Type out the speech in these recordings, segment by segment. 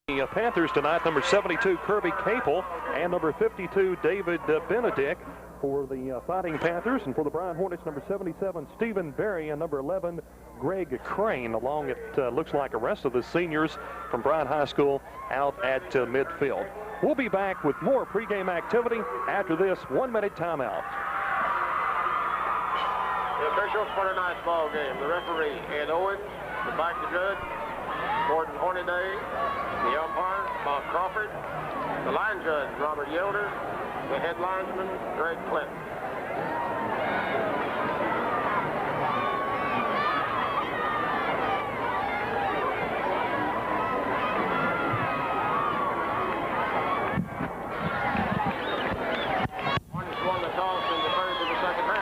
The Panthers tonight, number 72, Kirby Capel, and number 52, David Benedict for the Fighting Panthers. And for the Bryant Hornets, number 77, Stephen Berry, and number 11, Greg Crane, along it looks like the rest of the seniors from Bryant High School out at midfield. We'll be back with more pregame activity after this 1-minute timeout. The officials for tonight's ball game: the referee, Ed Owens; the back judge, Gordon Hornaday; the umpire, Bob Crawford; the line judge, Robert Yelder; the head linesman, Greg Clinton. Hornets won the toss in the first of the second half.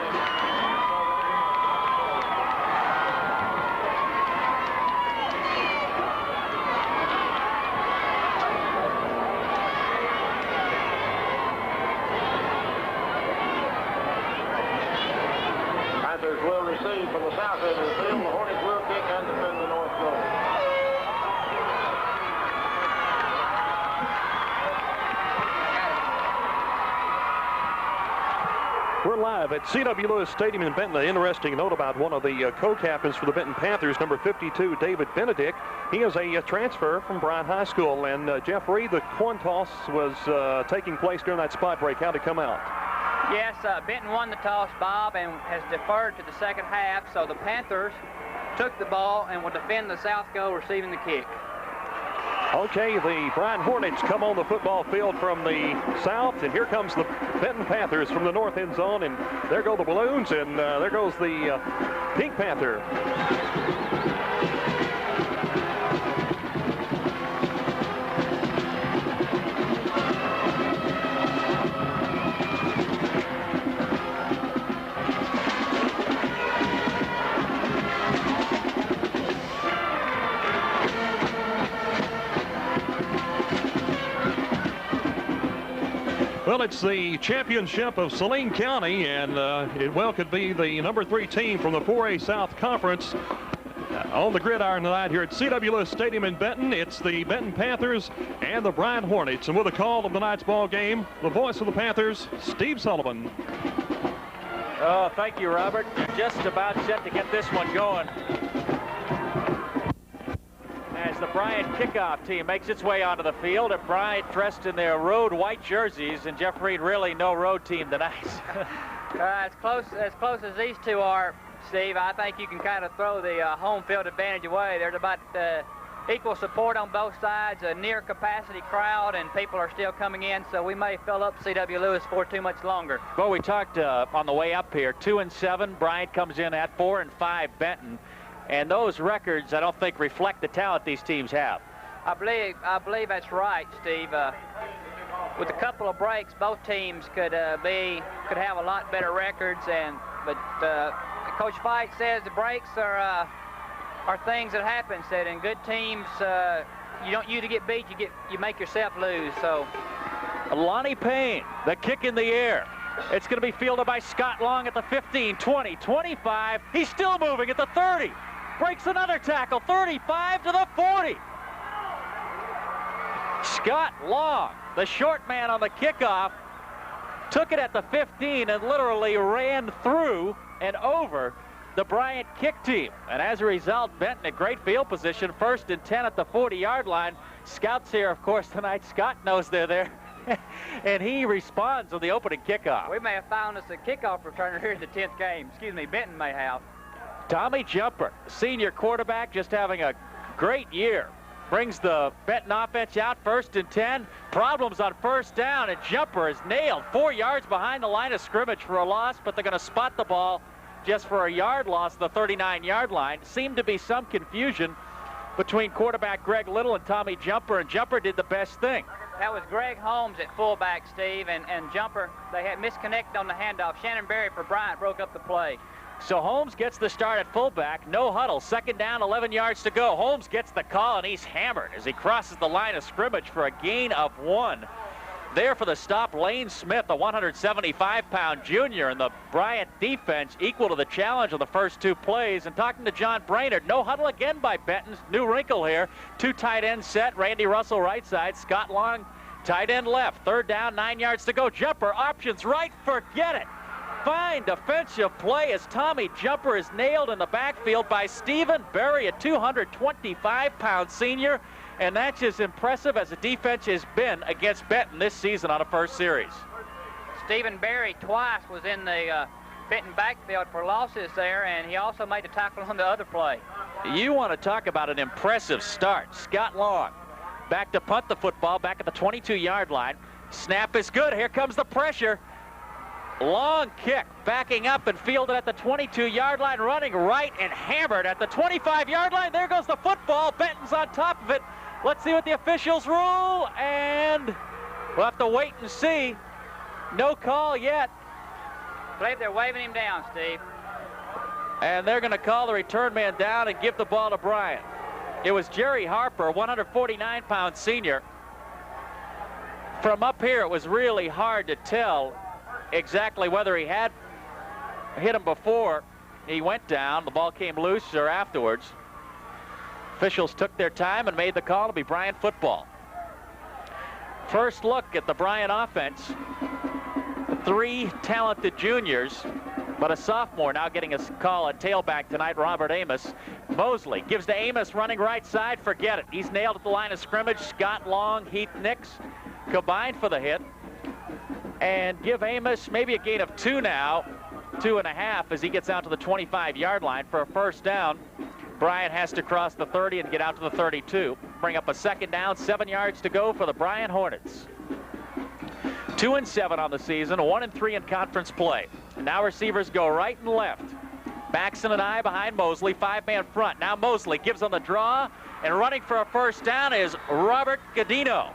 Panthers will receive from the south end of the field. The Hornets will kick and defend the north goal. We're live at C.W. Lewis Stadium in Benton. An interesting note about one of the co-captains for the Benton Panthers, number 52, David Benedict. He is a transfer from Bryant High School. And Jeff Reed, the coin toss was taking place during that spot break. How'd it come out? Yes, Benton won the toss, Bob, and has deferred to the second half. So the Panthers took the ball and will defend the south goal, receiving the kick. Okay, the Bryant Hornets come on the football field from the south, and here comes the Benton Panthers from the north end zone, and there go the balloons, and there goes the Pink Panther. Well, it's the championship of Saline County, and it well could be the number 3 team from the 4A South Conference on the gridiron tonight here at C.W. Lewis Stadium in Benton. It's the Benton Panthers and the Bryant Hornets. And with a call of tonight's ball game, the voice of the Panthers, Steve Sullivan. Oh, thank you, Robert. Just about set to get this one going. As the Bryant kickoff team makes its way onto the field, and Bryant dressed in their road white jerseys, and Jeff Reed, really no road team tonight. As close as these two are, Steve, I think you can kind of throw the home field advantage away. There's about equal support on both sides, a near capacity crowd, and people are still coming in, so we may fill up C.W. Lewis for too much longer. Well, we talked on the way up here, 2-7. Bryant comes in at 4-5 Benton. And those records, I don't think, reflect the talent these teams have. I believe that's right, Steve. With a couple of breaks, both teams could have a lot better records. But Coach Fight says the breaks are things that happen. Said in good teams, you to get beat, you make yourself lose. So, Lonnie Payne, the kick in the air. It's going to be fielded by Scott Long at the 15, 20, 25. He's still moving at the 30. Breaks another tackle, 35 to the 40. Scott Long, the short man on the kickoff, took it at the 15 and literally ran through and over the Bryant kick team. And as a result, Benton in great field position, 1st and 10 at the 40-yard line. Scouts here, of course, tonight. Scott knows they're there. And he responds on the opening kickoff. We may have found us a kickoff returner here in the 10th game. Excuse me, Benton may have. Tommy Jumper, senior quarterback, just having a great year. Brings the Benton offense out, 1st and 10. Problems on 1st down, and Jumper is nailed 4 yards behind the line of scrimmage for a loss, but they're going to spot the ball just for a yard loss, the 39-yard line. Seemed to be some confusion between quarterback Greg Little and Tommy Jumper, and Jumper did the best thing. That was Greg Holmes at fullback, Steve, and Jumper. They had misconnected on the handoff. Shannon Berry for Bryant broke up the play. So Holmes gets the start at fullback. No huddle. 2nd down, 11 yards to go. Holmes gets the call, and he's hammered as he crosses the line of scrimmage for a gain of 1. There for the stop, Lane Smith, a 175-pound junior, and the Bryant defense equal to the challenge of the first 2 plays. And talking to John Brainerd, no huddle again by Benton. New wrinkle here. 2 tight end set. Randy Russell right side. Scott Long tight end left. 3rd down, 9 yards to go. Jumper options right. Forget it. Fine defensive play as Tommy Jumper is nailed in the backfield by Stephen Berry, a 225-pound senior. And that's as impressive as the defense has been against Benton this season on a first series. Stephen Berry twice was in the Benton backfield for losses there, and he also made the tackle on the other play. You want to talk about an impressive start. Scott Long back to punt the football back at the 22-yard line. Snap is good. Here comes the pressure. Long kick, backing up and fielded at the 22-yard line, running right and hammered at the 25-yard line. There goes the football. Benton's on top of it. Let's see what the officials rule, and we'll have to wait and see. No call yet. I believe they're waving him down, Steve. And they're going to call the return man down and give the ball to Bryant. It was Jerry Harper, 149-pound senior. From up here, it was really hard to tell exactly whether he had hit him before he went down. The ball came loose or afterwards. Officials took their time and made the call to be Bryant football. First look at the Bryant offense. 3 talented juniors, but a sophomore now getting a call at tailback tonight, Robert Amos. Mosley gives to Amos running right side. Forget it. He's nailed at the line of scrimmage. Scott Long, Heath Nix combined for the hit. And give Amos maybe a gain of 2 now, 2.5 as he gets out to the 25-yard line for a first down. Bryant has to cross the 30 and get out to the 32. Bring up a 2nd down, 7 yards to go for the Bryant Hornets. 2-7 on the season, 1-3 in conference play. And now receivers go right and left. Baxton and I behind Mosley, 5-man front. Now Mosley gives on the draw, and running for a first down is Robert Godino.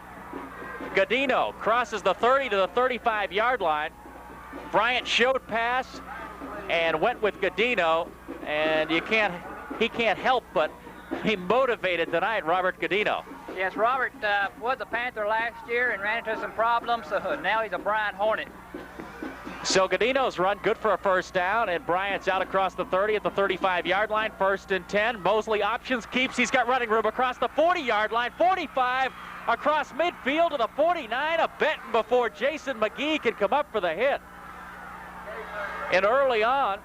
Godino crosses the 30 to the 35-yard line. Bryant showed pass and went with Godino, and he can't help but be motivated tonight, Robert Godino. Yes, Robert was a Panther last year and ran into some problems, so now he's a Bryant Hornet. So Godino's run good for a first down, and Bryant's out across the 30 at the 35-yard line, 1st and 10. Mosley options, keeps. He's got running room across the 40-yard line, 45 across midfield to the 49 of Benton before Jason McGee can come up for the hit. And early on,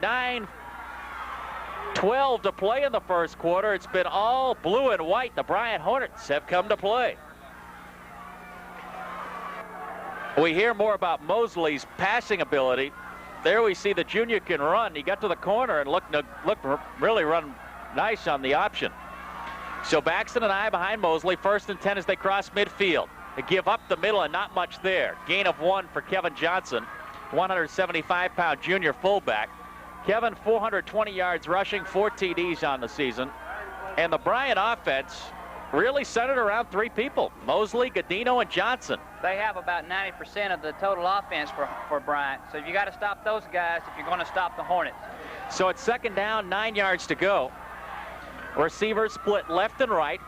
9:12 to play in the first quarter. It's been all blue and white. The Bryant Hornets have come to play. We hear more about Mosley's passing ability. There we see the junior can run. He got to the corner and looked really run nice on the option. So Baxton and I behind Mosley, 1st and 10 as they cross midfield. They give up the middle and not much there. Gain of 1 for Kevin Johnson, 175-pound junior fullback. Kevin, 420 yards rushing, 4 TDs on the season. And the Bryant offense really centered around 3 people, Mosley, Godino, and Johnson. They have about 90% of the total offense for Bryant. So you got to stop those guys if you're going to stop the Hornets. So it's 2nd down, 9 yards to go. Receivers split left and right.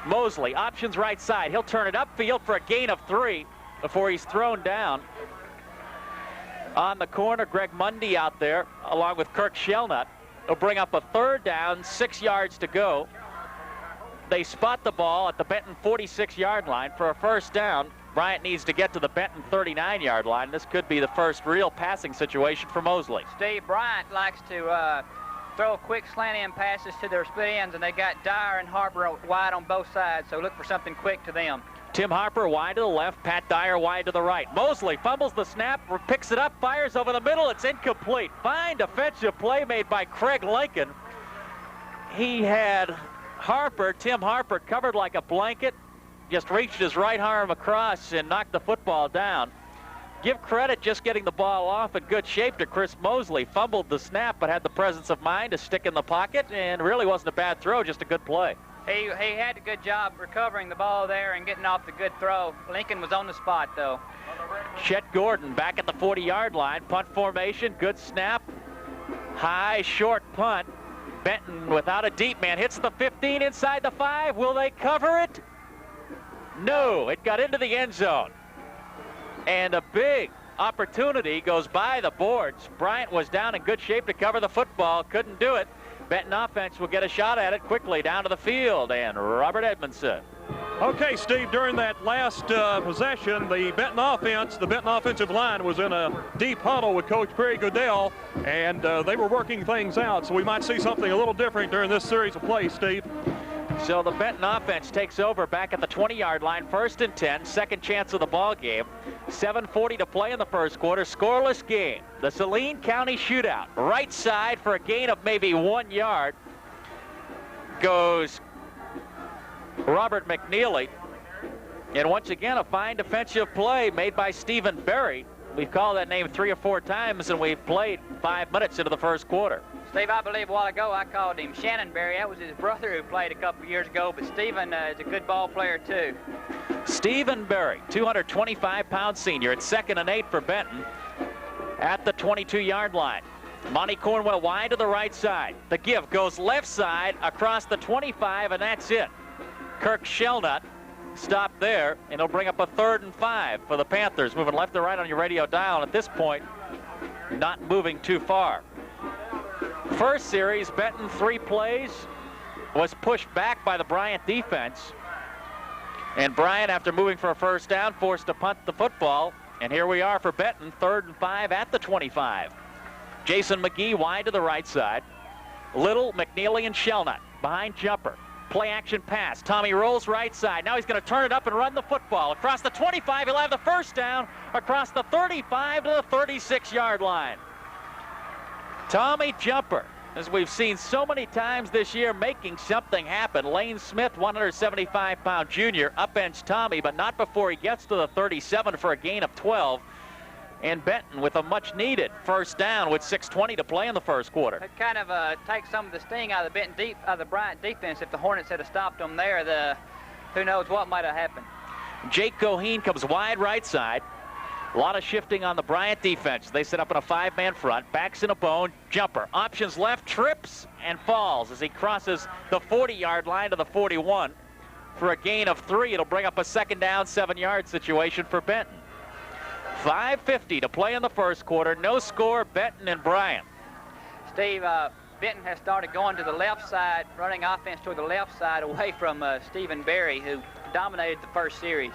Mosley options right side. He'll turn it upfield for a gain of 3 before he's thrown down. On the corner, Greg Mundy out there along with Kirk Shelnut. They'll bring up a 3rd down, 6 yards to go. They spot the ball at the Benton 46-yard line for a first down. Bryant needs to get to the Benton 39-yard line. This could be the first real passing situation for Mosley. Steve, Bryant likes to throw quick slant-in passes to their split ends, and they got Dyer and Harper wide on both sides, so look for something quick to them. Tim Harper wide to the left, Pat Dyer wide to the right. Mosley fumbles the snap, picks it up, fires over the middle. It's incomplete. Fine defensive play made by Craig Lincoln. He had Tim Harper covered like a blanket, just reached his right arm across and knocked the football down. Give credit just getting the ball off in good shape to Chris Mosley. Fumbled the snap, but had the presence of mind to stick in the pocket, and really wasn't a bad throw, just a good play. He had a good job recovering the ball there and getting off the good throw. Lincoln was on the spot, though. Chet Gordon back at the 40-yard line. Punt formation, good snap. High, short punt. Benton without a deep man. Hits the 15 inside the 5. Will they cover it? No, it got into the end zone. And a big opportunity goes by the boards. Bryant was down in good shape to cover the football, couldn't do it. Benton offense will get a shot at it quickly down to the field, and Robert Edmondson. Okay, Steve, during that last possession, the Benton offensive line was in a deep huddle with Coach Perry Goodell, and they were working things out, so we might see something a little different during this series of plays, Steve. So the Benton offense takes over back at the 20-yard line, 1st and 10, second chance of the ball game. 7:40 to play in the first quarter, scoreless game. The Saline County shootout, right side for a gain of maybe 1 yard, goes Robert McNeely. And once again, a fine defensive play made by Stephen Berry. We've called that name 3 or 4 times, and we've played 5 minutes into the first quarter. Steve, I believe a while ago I called him Shannon Berry. That was his brother who played a couple years ago, but Stephen is a good ball player too. Stephen Berry, 225-pound senior, at 2nd and 8 for Benton at the 22-yard line. Monty Cornwell wide to the right side. The give goes left side across the 25, and that's it. Kirk Shelnut stopped there, and it'll bring up a 3rd and 5 for the Panthers, moving left to right on your radio dial, and at this point, not moving too far. First series, Benton 3 plays, was pushed back by the Bryant defense. And Bryant, after moving for a first down, forced to punt the football. And here we are for Benton, 3rd and 5 at the 25. Jason McGee wide to the right side. Little, McNeely, and Shelnut behind Jumper. Play action pass. Tommy rolls right side. Now he's going to turn it up and run the football. Across the 25, he'll have the first down. Across the 35 to the 36-yard line. Tommy Jumper, as we've seen so many times this year, making something happen. Lane Smith, 175-pound junior, upends Tommy, but not before he gets to the 37 for a gain of 12. And Benton with a much-needed first down with 6:20 to play in the first quarter. It kind of takes some of the sting out of the Bryant defense. If the Hornets had stopped them there, who knows what might have happened. Jake Goheen comes wide right side. A lot of shifting on the Bryant defense. They set up in a 5-man front. Backs in a bone. Jumper. Options left. Trips and falls as he crosses the 40-yard line to the 41 for a gain of 3. It'll bring up a 2nd down, 7-yard situation for Benton. 5:50 to play in the first quarter. No score, Benton and Bryant. Steve, Benton has started going to the left side, running offense toward the left side away from Stephen Berry, who dominated the first series.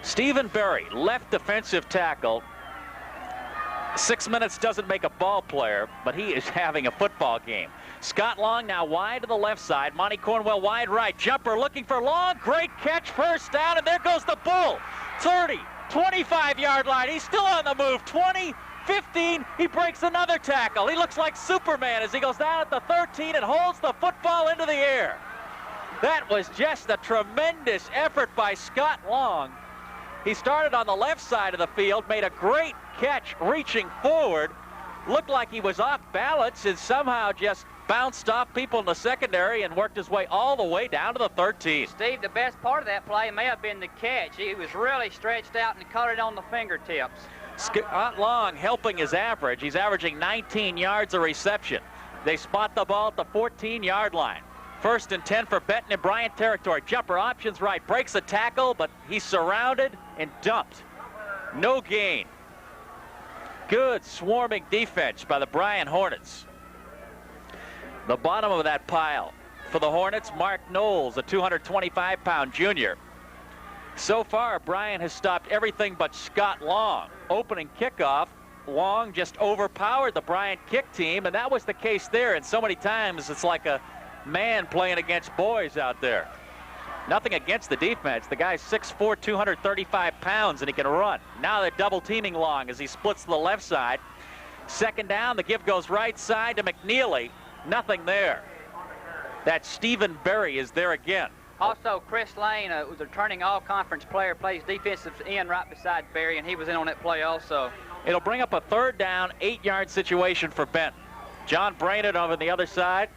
Stephen Berry, left defensive tackle. 6 minutes doesn't make a ball player, but he is having a football game. Scott Long now wide to the left side. Monty Cornwell wide right. Jumper looking for Long. Great catch, first down, and there goes the Bull. 30, 25-yard line. He's still on the move. 20, 15. He breaks another tackle. He looks like Superman as he goes down at the 13 and holds the football into the air. That was just a tremendous effort by Scott Long. He started on the left side of the field, made a great catch reaching forward. Looked like he was off balance and somehow just bounced off people in the secondary and worked his way all the way down to the 13. Steve, the best part of that play may have been the catch. He was really stretched out and caught it on the fingertips. Scott Long helping his average. He's averaging 19 yards a reception. They spot the ball at the 14-yard line. 1st and 10 for Benton in Bryant territory. Jumper options right, breaks a tackle, but he's surrounded and dumped. No gain. Good swarming defense by the Bryant Hornets. The bottom of that pile for the Hornets, Mark Knowles, a 225-pound junior. So far, Bryant has stopped everything but Scott Long. Opening kickoff, Long just overpowered the Bryant kick team, and that was the case there. And so many times it's like a man playing against boys out there. Nothing against the defense. The guy's 6'4", 235 pounds, and he can run. Now they're double teaming Long as he splits to the left side. 2nd down, the give goes right side to McNeely. Nothing there. That Stephen Berry is there again. Also, Chris Lane was a returning all-conference player, plays defensive end right beside Berry, and he was in on that play also. It'll bring up a 3rd down, 8-yard situation for Benton. John Bryant over on the other side.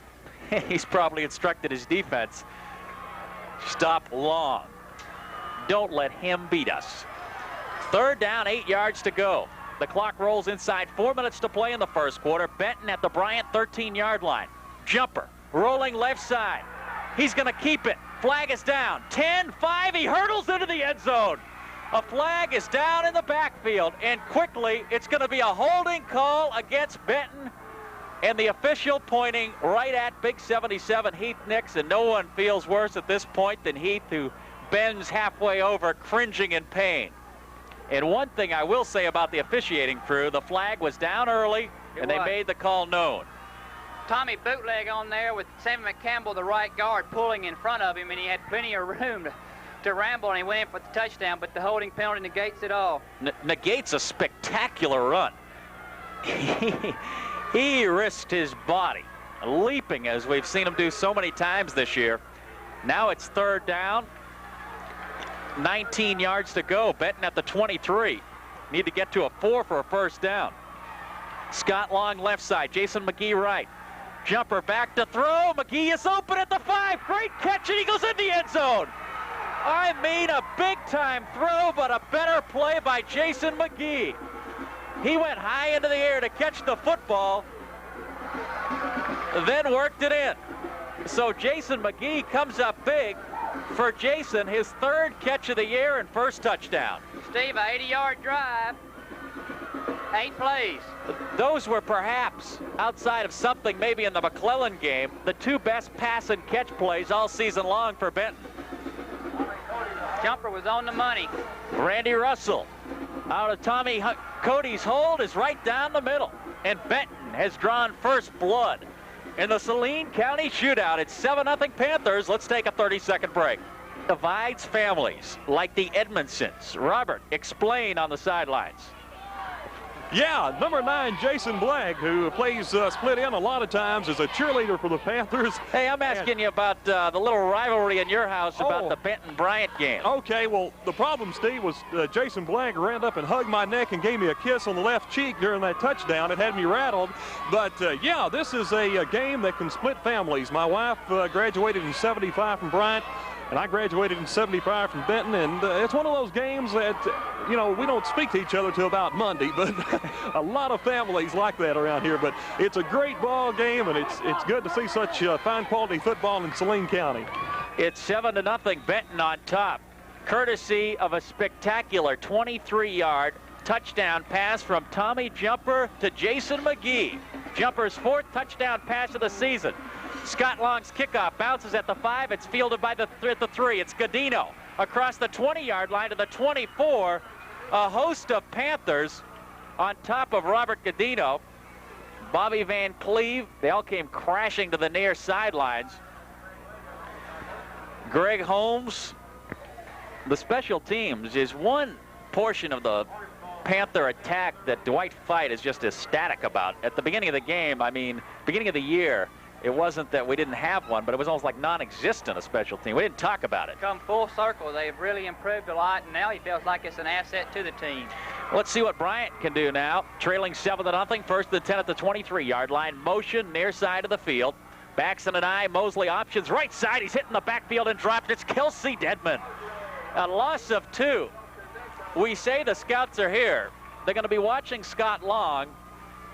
He's probably instructed his defense. Stop Long. Don't let him beat us. 3rd down, 8 yards to go. The clock rolls inside 4 minutes to play in the first quarter. Benton at the Bryant 13-yard line. Jumper rolling left side. He's going to keep it. Flag is down. 10, 5. He hurdles into the end zone. A flag is down in the backfield, and quickly it's going to be a holding call against Benton, and the official pointing right at Big 77, Heath Nix, and no one feels worse at this point than Heath, who bends halfway over, cringing in pain. And one thing I will say about the officiating crew, the flag was down early, and they made the call known. Tommy bootleg on there with Sammy McCampbell, the right guard, pulling in front of him, and he had plenty of room to ramble, and he went in for the touchdown, but the holding penalty negates it all. Negates a spectacular run. He risked his body, leaping as we've seen him do so many times this year. Now it's third down. 19 yards to go. Benton at the 23. Need to get to a 4 for a first down. Scott Long left side. Jason McGee right. Jumper back to throw. McGee is open at the 5. Great catch, and he goes in the end zone. I mean, a big-time throw, but a better play by Jason McGee. He went high into the air to catch the football, then worked it in. So Jason McGee comes up big for Jason, his third catch of the year and first touchdown. Steve, an 80-yard drive, 8 plays. Those were perhaps, outside of something maybe in the McClellan game, the 2 best pass and catch plays all season long for Benton. Jumper was on the money. Randy Russell out of Tommy Cody's hold is right down the middle. And Benton has drawn first blood in the Saline County shootout. It's 7-0 Panthers. Let's take a 30-second break. Divides families like the Edmondsons. Robert, explain on the sidelines. Yeah, number 9, Jason Blagg, who plays split end a lot of times, is a cheerleader for the Panthers. Hey, I'm asking you about the little rivalry in your house about the Benton-Bryant game. Okay, well, the problem, Steve, was Jason Blagg ran up and hugged my neck and gave me a kiss on the left cheek during that touchdown. It had me rattled. But, yeah, this is a game that can split families. My wife graduated in '75 from Bryant, and I graduated in '75 from Benton, and it's one of those games that, you know, we don't speak to each other till about Monday, but a lot of families like that around here. But it's a great ball game, and it's good to see such fine quality football in Saline County. It's 7-0 Benton on top, courtesy of a spectacular 23-yard touchdown pass from Tommy Jumper to Jason McGee. Jumper's 4th touchdown pass of the season. Scott Long's kickoff bounces at the 5. It's fielded by the 3. It's Godino across the 20-yard line to the 24. A host of Panthers on top of Robert Godino. Bobby Van Cleve, they all came crashing to the near sidelines. Greg Holmes, the special teams is one portion of the Panther attack that Dwight Fite is just ecstatic about. At the beginning of the game, I mean, beginning of the year, it wasn't that we didn't have one, but it was almost like non-existent, a special team. We didn't talk about it. Come full circle. They've really improved a lot, and now he feels like it's an asset to the team. Let's see what Bryant can do now. Trailing 7-0, first and 10 at the 23-yard line. Motion near side of the field. Backs in an eye. Mosley options right side. He's hitting the backfield and dropped. It's Kelsey Dedman. A loss of 2. We say the scouts are here. They're going to be watching Scott Long,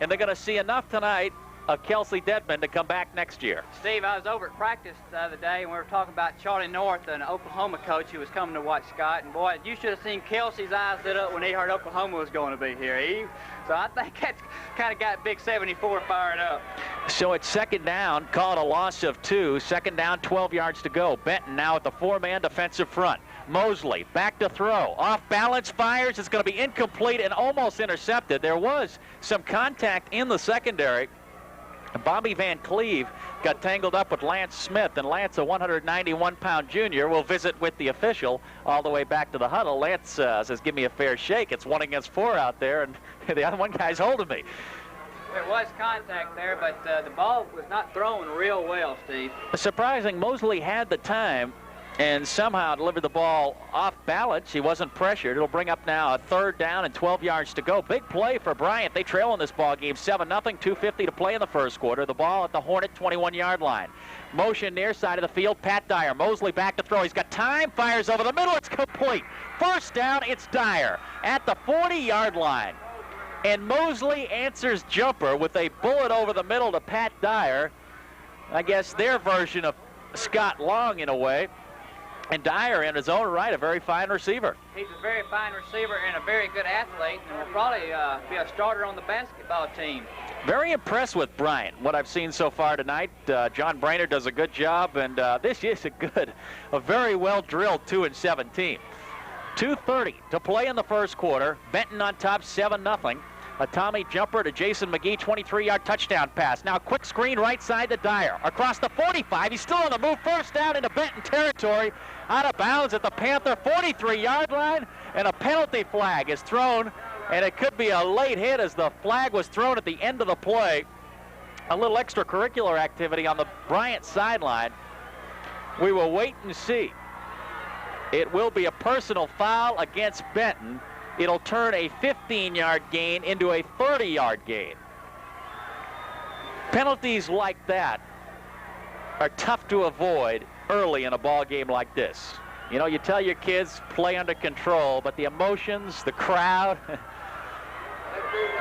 and they're going to see enough tonight of Kelsey Dedman to come back next year. Steve, I was over at practice the other day, and we were talking about Charlie North, an Oklahoma coach who was coming to watch Scott. And boy, you should have seen Kelsey's eyes lit up when he heard Oklahoma was going to be here. So I think that's kind of got Big 74 fired up. So it's second down, called a loss of 2. Second down, 12 yards to go. Benton now at the 4-man defensive front. Mosley back to throw. Off balance, fires. It's going to be incomplete and almost intercepted. There was some contact in the secondary. Bobby Van Cleve got tangled up with Lance Smith, and Lance, a 191-pound junior, will visit with the official all the way back to the huddle. Lance says, give me a fair shake. It's 1 against 4 out there, and the other one guy's holding me. There was contact there, but the ball was not thrown real well, Steve. Surprising, Mosley had the time and somehow delivered the ball off balance. He wasn't pressured. It'll bring up now a third down and 12 yards to go. Big play for Bryant. They trail in this ball game 7-0, 2:50 to play in the first quarter. The ball at the Hornet 21-yard line. Motion near side of the field. Pat Dyer. Mosley back to throw. He's got time. Fires over the middle. It's complete. First down. It's Dyer at the 40-yard line. And Mosley answers Jumper with a bullet over the middle to Pat Dyer. I guess their version of Scott Long in a way. And Dyer, in his own right, a very fine receiver. He's a very fine receiver and a very good athlete, and will probably be a starter on the basketball team. Very impressed with Bryant, what I've seen so far tonight. John Brainerd does a good job, and this is a very well-drilled 2-7 team. 2:30 to play in the first quarter. Benton on top, 7-0. A Tommy jumper to Jason McGee, 23-yard touchdown pass. Now quick screen right side to Dyer. Across the 45, he's still on the move. First down into Benton territory. Out of bounds at the Panther 43-yard line, and a penalty flag is thrown, and it could be a late hit as the flag was thrown at the end of the play. A little extracurricular activity on the Bryant sideline. We will wait and see. It will be a personal foul against Benton. It'll turn a 15-yard gain into a 30-yard gain. Penalties like that are tough to avoid early in a ball game like this. You know, you tell your kids, play under control, but the emotions, the crowd.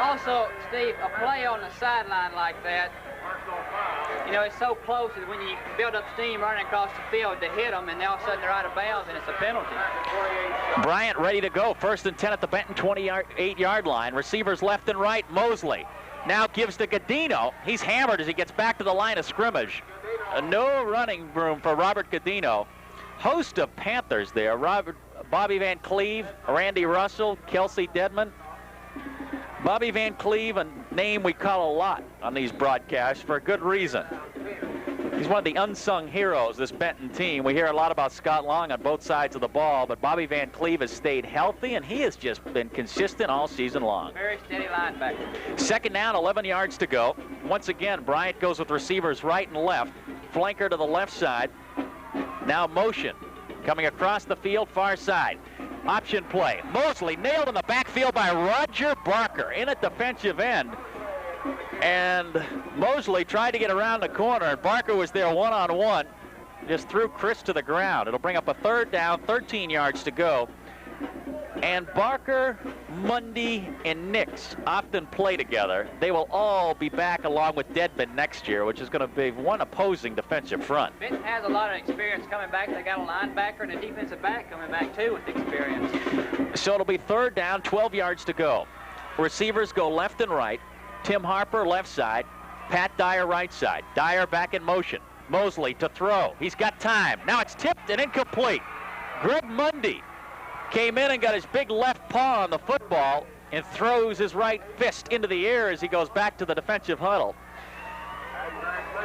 Also, Steve, a play on the sideline like that, you know, it's so close that when you build up steam running across the field to hit them, and all of a sudden they're out of bounds, and it's a penalty. Bryant ready to go. 1st and 10 at the Benton 28-yard line. Receivers left and right. Mosley now gives to Godino. He's hammered as he gets back to the line of scrimmage. No running room for Robert Godino. Host of Panthers there. Bobby Van Cleve, Randy Russell, Kelsey Dedman. Bobby Van Cleve, a name we call a lot on these broadcasts for a good reason. He's one of the unsung heroes, this Benton team. We hear a lot about Scott Long on both sides of the ball, but Bobby Van Cleve has stayed healthy, and he has just been consistent all season long. Very steady linebacker. 2nd down, 11 yards to go. Once again, Bryant goes with receivers right and left. Flanker to the left side. Now motion. Coming across the field, far side. Option play. Mosley nailed in the backfield by Roger Barker in at defensive end. And Mosley tried to get around the corner, and Barker was there one-on-one. Just threw Chris to the ground. It'll bring up a 3rd down, 13 yards to go. And Barker, Mundy, and Nix often play together. They will all be back along with Dedman next year, which is going to be one opposing defensive front. Benton has a lot of experience coming back. They got a linebacker and a defensive back coming back, too, with experience. So it'll be 3rd down, 12 yards to go. Receivers go left and right. Tim Harper left side. Pat Dyer right side. Dyer back in motion. Mosley to throw. He's got time. Now it's tipped and incomplete. Greg Mundy came in and got his big left paw on the football and throws his right fist into the air as he goes back to the defensive huddle.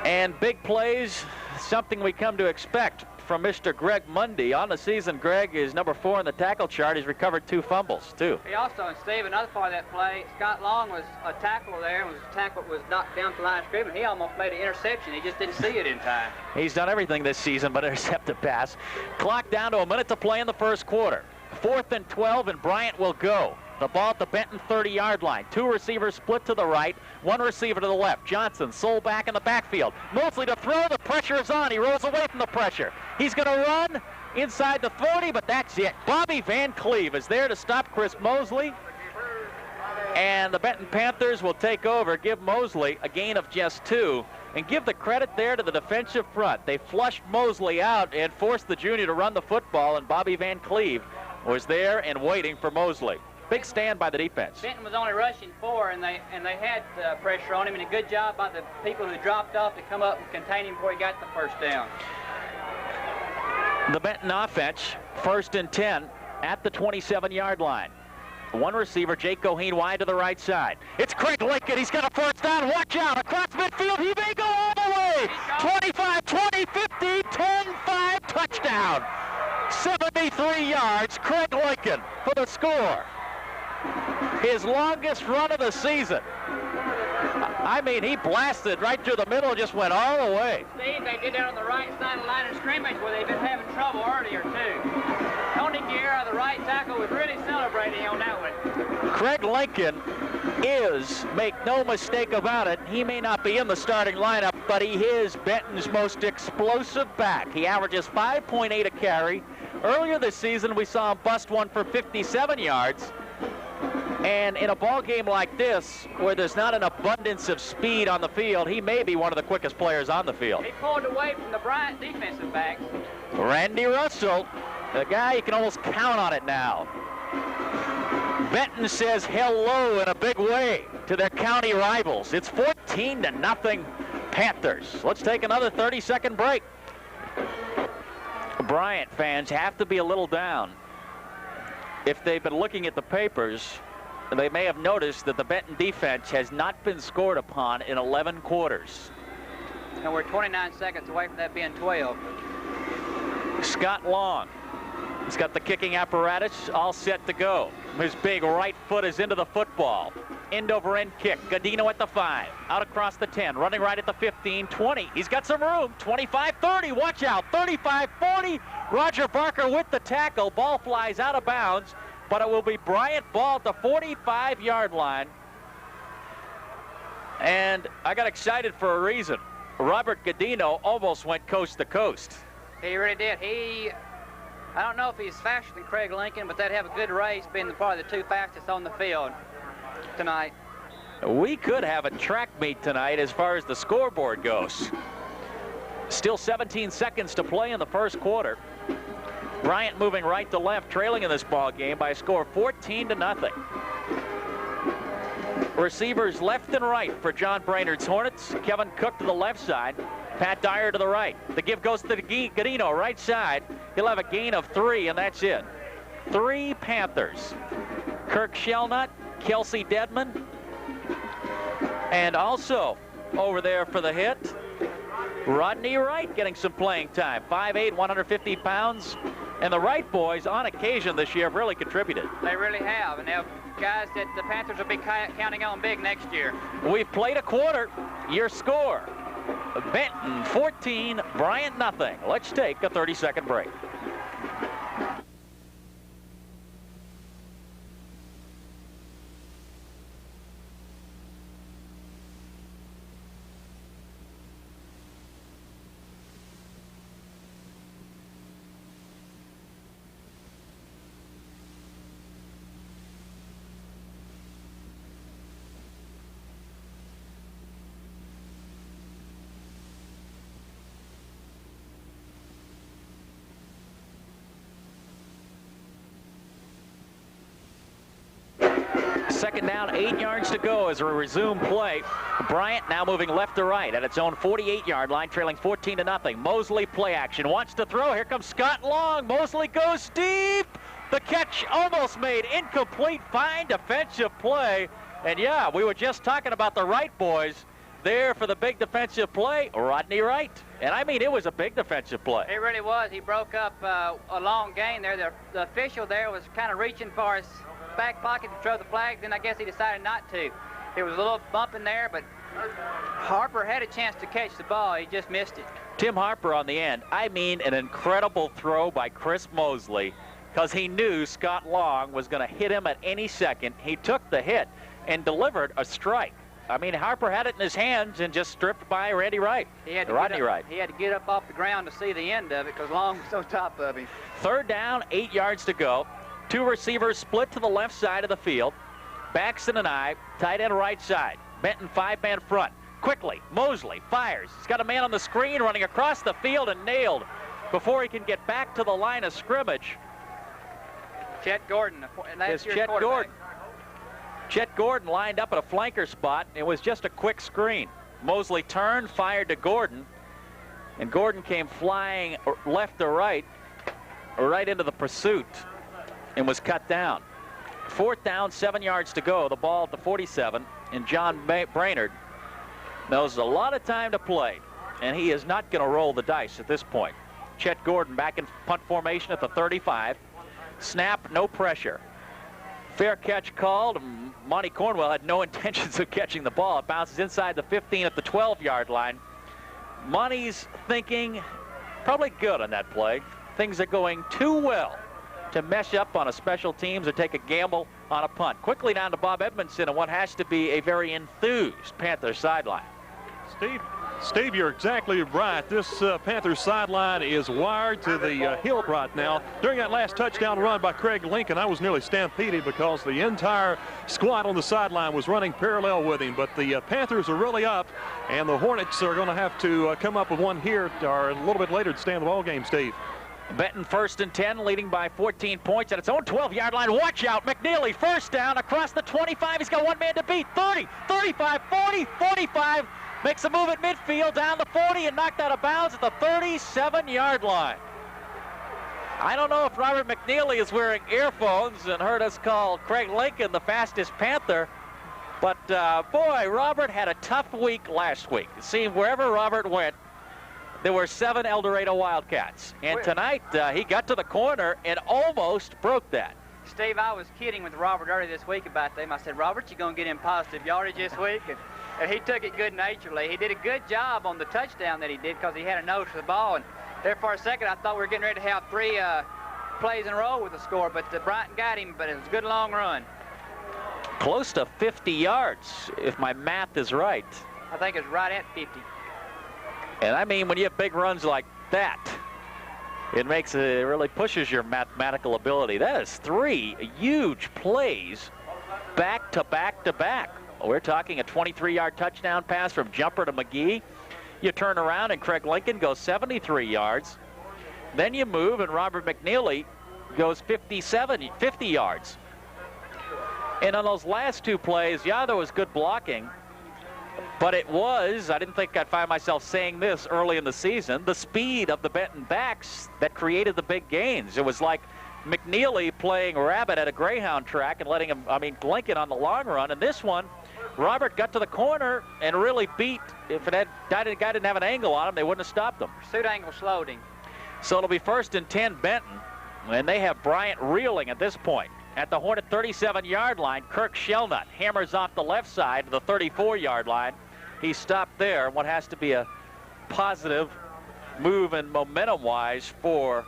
And big plays, something we come to expect from Mr. Greg Mundy. On the season, Greg is number 4 in the tackle chart. He's recovered 2 fumbles, too. He also, and Steve, another part of that play, Scott Long was a tackle there, and was knocked down to the line of scrimmage. He almost made an interception. He just didn't see it in time. He's done everything this season but intercept a pass. Clock down to a minute to play in the first quarter. 4th and 12, and Bryant will go. The ball at the Benton 30-yard line. 2 receivers split to the right, 1 receiver to the left. Johnson, sole back in the backfield. Mosley to throw. The pressure is on. He rolls away from the pressure. He's going to run inside the 40, but that's it. Bobby Van Cleve is there to stop Chris Mosley. And the Benton Panthers will take over, give Mosley a gain of just 2, and give the credit there to the defensive front. They flushed Mosley out and forced the junior to run the football, and Bobby Van Cleve was there and waiting for Mosley. Big stand by the defense. Benton was only rushing 4, and they had pressure on him, and a good job by the people who dropped off to come up and contain him before he got the first down. The Benton offense, 1st and 10 at the 27-yard line. 1 receiver, Jake Goheen, wide to the right side. It's Craig Lincoln. He's got a 1st down. Watch out. Across midfield. He may go all the way. 25, 20, 50, 10-5, touchdown. 73 yards, Craig Lincoln for the score. His longest run of the season. I mean, he blasted right through the middle, just went all the way. Steve, they did that on the right side of the line of scrimmage where they've been having trouble earlier, too. Tony Guerra, the right tackle, was really celebrating on that one. Craig Lincoln is, make no mistake about it, he may not be in the starting lineup, but he is Benton's most explosive back. He averages 5.8 a carry. Earlier this season, we saw him bust one for 57 yards. And in a ball game like this, where there's not an abundance of speed on the field, he may be one of the quickest players on the field. He pulled away from the Bryant defensive backs. Randy Russell, the guy you can almost count on it now. Benton says hello in a big way to their county rivals. It's 14-0 Panthers. Let's take another 30-second break. Bryant fans have to be a little down. If they've been looking at the papers, they may have noticed that the Benton defense has not been scored upon in 11 quarters. And we're 29 seconds away from that being 12. Scott Long, he's got the kicking apparatus all set to go. His big right foot is into the football. End over end kick. Godino at the 5. Out across the 10. Running right at the 15, 20. He's got some room. 25, 30. Watch out. 35, 40. Roger Barker with the tackle. Ball flies out of bounds, but it will be Bryant ball at the 45-yard line. And I got excited for a reason. Robert Godino almost went coast to coast. He really did. I don't know if he's faster than Craig Lincoln, but they'd have a good race being probably the two fastest on the field tonight. We could have a track meet tonight as far as the scoreboard goes. Still 17 seconds to play in the first quarter. Bryant moving right to left, trailing in this ball game by a score of 14-0. Receivers left and right for John Brainerd's Hornets. Kevin Cook to the left side. Pat Dyer to the right. The give goes to Godino, right side. He'll have a gain of 3, and that's it. 3 Panthers. Kirk Shelnut, Kelsey Dedman, and also over there for the hit, Rodney Wright getting some playing time. 5'8", 150 pounds. And the Wright boys, on occasion this year, have really contributed. They really have, and they're guys that the Panthers will be counting on big next year. We've played a quarter. Your score, Benton 14, Bryant nothing. Let's take a 30-second break. Second down, 8 yards to go as we resume play. Bryant now moving left to right at its own 48-yard line, trailing 14-0. Mosley play action, wants to throw. Here comes Scott Long. Mosley goes deep. The catch almost made, incomplete. Fine defensive play. And yeah, we were just talking about the Wright boys there for the big defensive play, Rodney Wright. And I mean, it was a big defensive play. It really was. He broke up a long gain there. The official there was kind of reaching for his back pocket to throw the flag, then I guess he decided not to. There was a little bump in there, but Harper had a chance to catch the ball. He just missed it. Tim Harper on the end. I mean, an incredible throw by Chris Mosley, because he knew Scott Long was going to hit him at any second. He took the hit and delivered a strike. I mean, Harper had it in his hands and just stripped by Randy Wright. Rodney Wright. He had to get up off the ground to see the end of it because Long was on top of him. Third down, 8 yards to go. 2 receivers split to the left side of the field. Baxton and I, tight end right side. Benton 5-man front. Quickly, Mosley fires. He's got a man on the screen running across the field and nailed before he can get back to the line of scrimmage. Chet Gordon. It's Chet Gordon. Chet Gordon lined up at a flanker spot. It was just a quick screen. Mosley turned, fired to Gordon, and Gordon came flying left to right into the pursuit, and was cut down. 4th down, 7 yards to go. The ball at the 47, and John Brainerd knows a lot of time to play, and he is not going to roll the dice at this point. Chet Gordon back in punt formation at the 35. Snap, no pressure. Fair catch called. Monty Cornwell had no intentions of catching the ball. It bounces inside the 15 at the 12-yard line. Monty's thinking probably good on that play. Things are going too well to mesh up on a special teams or take a gamble on a punt. Quickly down to Bob Edmondson and what has to be a very enthused Panther sideline. Steve, you're exactly right. This Panther sideline is wired to the hilt right now. During that last touchdown run by Craig Lincoln, I was nearly stampeded because the entire squad on the sideline was running parallel with him. But the Panthers are really up, and the Hornets are going to have to come up with one here or a little bit later to stay in the ball game, Steve. Benton 1st and 10, leading by 14 points at its own 12-yard line. Watch out, McNeely, first down across the 25. He's got one man to beat. 30, 35, 40, 45. Makes a move at midfield, down the 40, and knocked out of bounds at the 37-yard line. I don't know if Robert McNeely is wearing earphones and heard us call Craig Lincoln the fastest Panther, but boy, Robert had a tough week last week. It seemed wherever Robert went, there were 7 El Dorado Wildcats. And tonight, he got to the corner and almost broke that. Steve, I was kidding with Robert earlier this week about them. I said, Robert, you're going to get him positive yardage this week? And he took it good-naturedly. He did a good job on the touchdown that he did because he had a nose for the ball. And there for a second, I thought we were getting ready to have 3 plays in a row with a score. But Brytant got him, but it was a good long run. Close to 50 yards, if my math is right. I think it's right at 50. And I mean, when you have big runs like that, it really pushes your mathematical ability. That is 3 huge plays back to back to back. We're talking a 23-yard touchdown pass from Jumper to McGee. You turn around and Craig Lincoln goes 73 yards. Then you move and Robert McNeely goes 50 yards. And on those last 2 plays, yeah, there was good blocking. But it was, I didn't think I'd find myself saying this early in the season, the speed of the Benton backs that created the big gains. It was like McNeely playing rabbit at a greyhound track and letting him, Lincoln on the long run. And this one, Robert got to the corner and really beat. If the guy didn't have an angle on him, they wouldn't have stopped him. Pursuit angle slowed him. So it'll be 1st and 10 Benton. And they have Bryant reeling at this point. At the Hornet 37-yard line, Kirk Shellnut hammers off the left side to the 34-yard line. He stopped there, what has to be a positive move and momentum-wise for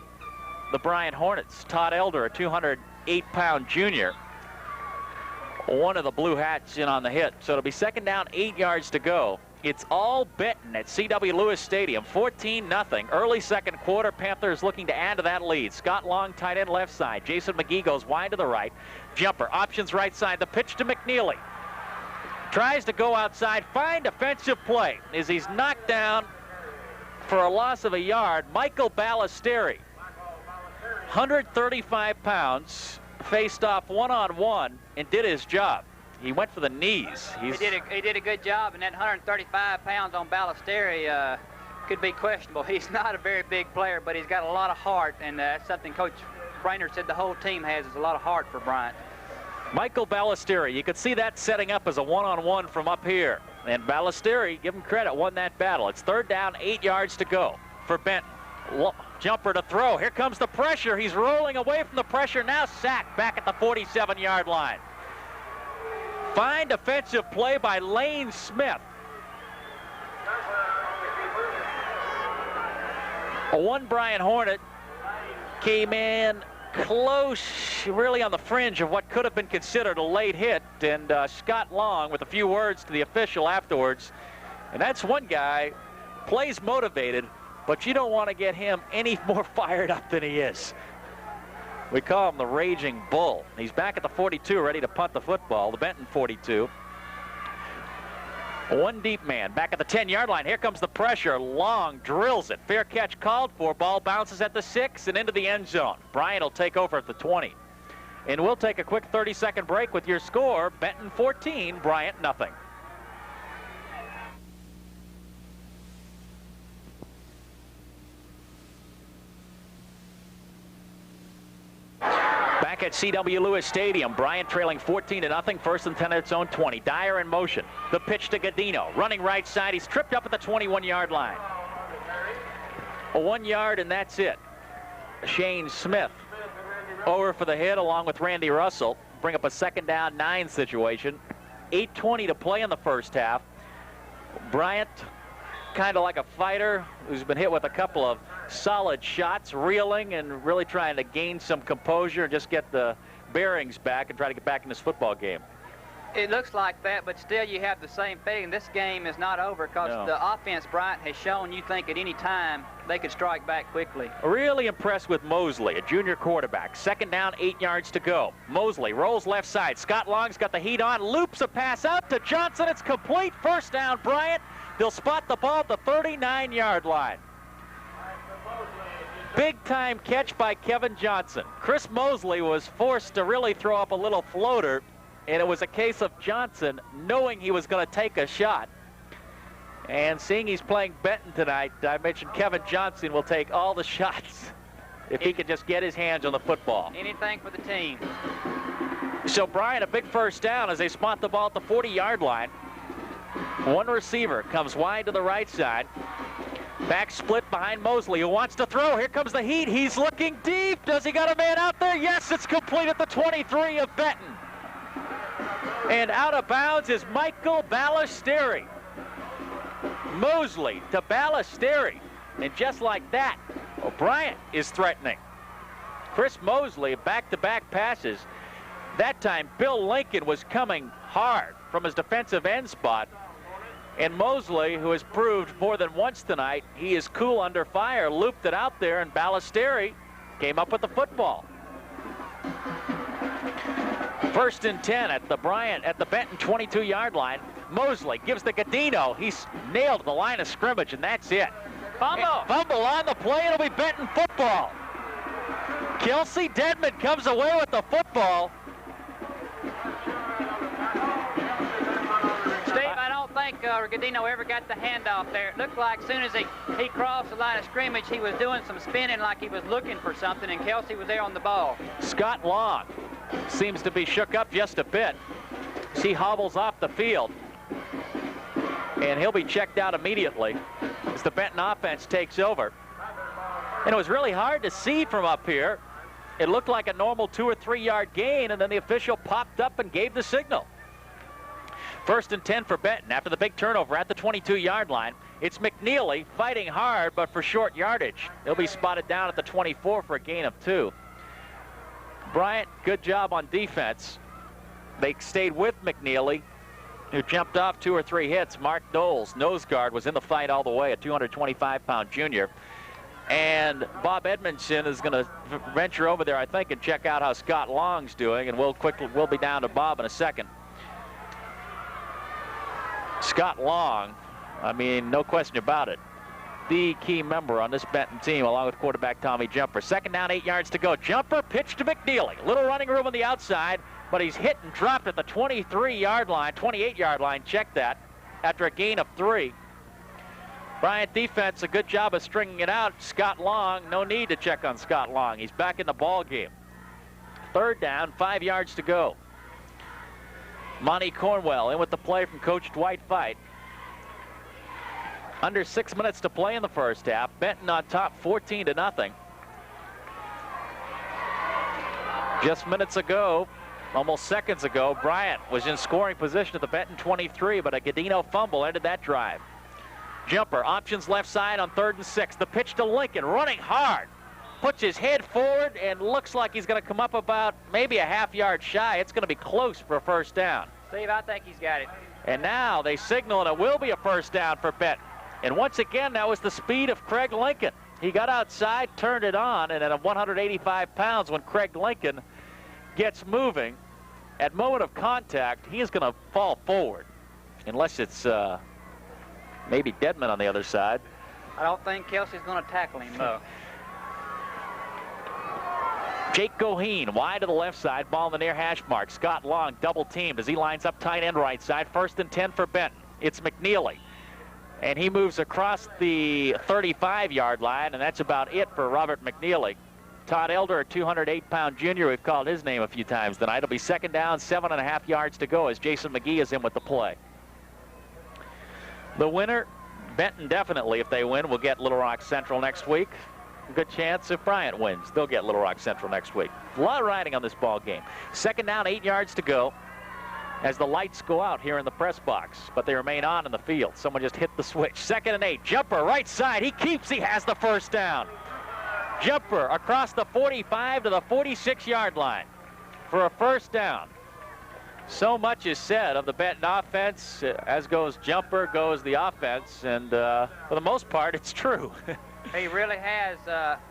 the Bryant Hornets. Todd Elder, a 208-pound junior, one of the Blue Hats in on the hit. So it'll be 2nd down, 8 yards to go. It's all Benton at C.W. Lewis Stadium, 14-0. Early second quarter, Panthers looking to add to that lead. Scott Long, tight end left side. Jason McGee goes wide to the right. Jumper, options right side. The pitch to McNeely. Tries to go outside, find defensive play as he's knocked down for a loss of a yard. Michael Ballesteri, 135 pounds, faced off one-on-one and did his job. He went for the knees. He did a good job, and that 135 pounds on Ballesteri could be questionable. He's not a very big player, but he's got a lot of heart, and that's something Coach Brainerd said the whole team has, is a lot of heart for Bryant. Michael Ballesteri, you could see that setting up as a one-on-one from up here. And Ballesteri, give him credit, won that battle. It's 3rd down, 8 yards to go for Benton. Jumper to throw. Here comes the pressure. He's rolling away from the pressure. Now sacked back at the 47-yard line. Fine defensive play by Lane Smith. One Bryant Hornet came in close, really on the fringe of what could have been considered a late hit, and Scott Long with a few words to the official afterwards. And that's one guy, plays motivated, but you don't want to get him any more fired up than he is. We call him the Raging Bull. He's back at the 42, ready to punt the football, the Benton 42. One deep man back at the 10-yard line. Here comes the pressure. Long drills it. Fair catch called for. Ball bounces at the 6 and into the end zone. Bryant will take over at the 20. And we'll take a quick 30-second break with your score. Benton 14, Bryant nothing. Back at C.W. Lewis Stadium, Bryant trailing 14-0, 1st and 10 at its own 20. Dyer in motion. The pitch to Godino, running right side. He's tripped up at the 21-yard line. 1 yard, and that's it. Shane Smith over for the hit along with Randy Russell. Bring up a 2nd down, 9 situation. 8:20 to play in the first half. Bryant, kind of like a fighter who's been hit with a couple of solid shots, reeling and really trying to gain some composure and just get the bearings back and try to get back in this football game. It looks like that, but still you have the same feeling. This game is not over because the offense Bryant has shown you think at any time they could strike back quickly. Really impressed with Mosley, a junior quarterback. 2nd down, 8 yards to go. Mosley rolls left side. Scott Long's got the heat on, loops a pass out to Johnson. It's complete. 1st down, Bryant. They'll spot the ball at the 39-yard line. Big-time catch by Kevin Johnson. Chris Mosley was forced to really throw up a little floater, and it was a case of Johnson knowing he was going to take a shot. And seeing he's playing Benton tonight, I mentioned Kevin Johnson will take all the shots if he can just get his hands on the football. Anything for the team. So Bryant, a big first down as they spot the ball at the 40-yard line. One receiver comes wide to the right side. Back split behind Mosley, who wants to throw. Here comes the heat. He's looking deep. Does he got a man out there? Yes, it's complete at the 23 of Benton. And out of bounds is Michael Ballesteri. Mosley to Ballesteri. And just like that, Bryant is threatening. Chris Mosley, back-to-back passes. That time, Bill Lincoln was coming hard from his defensive end spot. And Mosley, who has proved more than once tonight, he is cool under fire, looped it out there, and Ballesteri came up with the football. 1st and 10 at the Benton 22-yard line. Mosley gives the Gadino. He's nailed the line of scrimmage, and that's it. Fumble on the play. It'll be Benton football. Kelsey Dedman comes away with the football. Steve, I don't think Gadino ever got the handoff there. It looked like as soon as he crossed the line of scrimmage, he was doing some spinning like he was looking for something, and Kelsey was there on the ball. Scott Long seems to be shook up just a bit as he hobbles off the field. And he'll be checked out immediately as the Benton offense takes over. And it was really hard to see from up here. It looked like a normal 2 or 3 yard gain, and then the official popped up and gave the signal. 1st and 10 for Benton after the big turnover at the 22-yard line. It's McNeely fighting hard, but for short yardage. He'll be spotted down at the 24 for a gain of 2. Bryant, good job on defense. They stayed with McNeely, who jumped off 2 or 3 hits. Mark Doles, nose guard, was in the fight all the way, a 225-pound junior. And Bob Edmondson is going to venture over there, I think, and check out how Scott Long's doing, and we'll be down to Bob in a second. Scott Long, I mean, no question about it, the key member on this Benton team, along with quarterback Tommy Jumper. 2nd down, 8 yards to go. Jumper pitch to McNeely. Little running room on the outside, but he's hit and dropped at the 23-yard line, 28-yard line. Check that, after a gain of 3. Bryant defense, a good job of stringing it out. Scott Long, no need to check on Scott Long. He's back in the ball game. 3rd down, 5 yards to go. Monty Cornwell in with the play from Coach Dwight Fite. Under 6 minutes to play in the first half. Benton on top 14-0. Just minutes ago, almost seconds ago, Bryant was in scoring position at the Benton 23, but a Gadino fumble ended that drive. Jumper options left side on 3rd and 6. The pitch to Lincoln, running hard. Puts his head forward and looks like he's going to come up about maybe a half yard shy. It's going to be close for a 1st down. Steve, I think he's got it. And now they signal and it will be a 1st down for Benton. And once again, that was the speed of Craig Lincoln. He got outside, turned it on, and at 185 pounds, when Craig Lincoln gets moving, at moment of contact, he is going to fall forward. Unless it's maybe Dedman on the other side. I don't think Kelsey's going to tackle him, though. Jake Goheen wide to the left side, ball in the near hash mark. Scott Long double teamed as he lines up tight end right side. 1st and 10 for Benton. It's McNeely. And he moves across the 35-yard line, and that's about it for Robert McNeely. Todd Elder, a 208-pound junior. We've called his name a few times tonight. It'll be 2nd down, 7.5 yards to go as Jason McGee is in with the play. The winner, Benton definitely, if they win, will get Little Rock Central next week. Good chance if Bryant wins, they'll get Little Rock Central next week. A lot of riding on this ball game. 2nd down, 8 yards to go as the lights go out here in the press box, but they remain on in the field. Someone just hit the switch. 2nd and 8, Jumper right side. He has the 1st down. Jumper across the 45 to the 46-yard line for a 1st down. So much is said of the Benton offense, as goes Jumper, goes the offense, and for the most part, it's true. He really has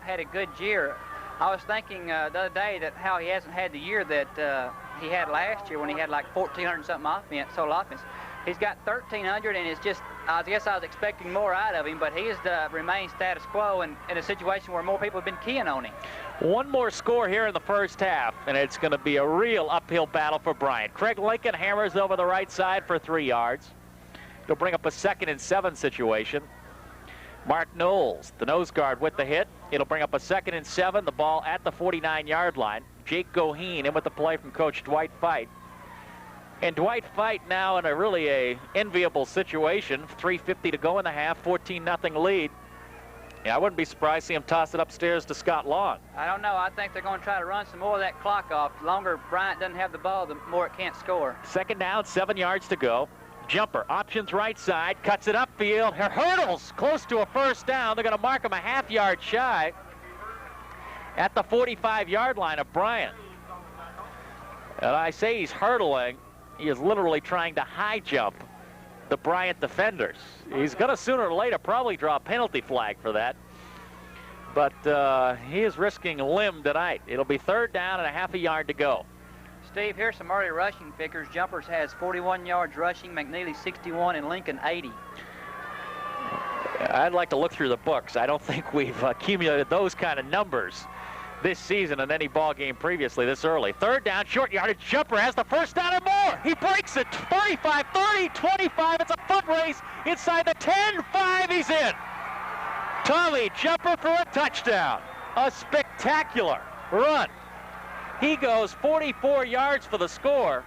had a good year. I was thinking the other day that how he hasn't had the year that he had last year when he had like 1,400 something offense, total offense. He's got 1,300, and it's just I guess I was expecting more out of him, but he has remained status quo in a situation where more people have been keying on him. One more score here in the first half, and it's going to be a real uphill battle for Bryant. Craig Lincoln hammers over the right side for 3 yards. He'll bring up a 2nd and 7 situation. Mark Knowles, the nose guard, with the hit. It'll bring up a 2nd and 7, the ball at the 49-yard line. Jake Goheen in with the play from Coach Dwight Fite. And Dwight Fite now in a really enviable situation. 3:50 to go in the half, 14-0 lead. Yeah, I wouldn't be surprised to see him toss it upstairs to Scott Long. I don't know. I think they're going to try to run some more of that clock off. The longer Bryant doesn't have the ball, the more it can't score. 2nd down, 7 yards to go. Jumper, options right side, cuts it upfield. Hurdles close to a first down. They're going to mark him a half-yard shy at the 45-yard line of Bryant. And I say he's hurdling. He is literally trying to high jump the Bryant defenders. He's going to sooner or later probably draw a penalty flag for that. But he is risking a limb tonight. It'll be 3rd down and a half a yard to go. Steve, here's some early rushing figures. Jumpers has 41 yards rushing, McNeely 61, and Lincoln 80. I'd like to look through the books. I don't think we've accumulated those kind of numbers this season in any ball game previously this early. 3rd down, short yardage. Jumper has the first down and more. He breaks it. 35, 30, 25. It's a foot race inside the 10, 5. He's in. Tommy Jumper for a touchdown. A spectacular run. He goes 44 yards for the score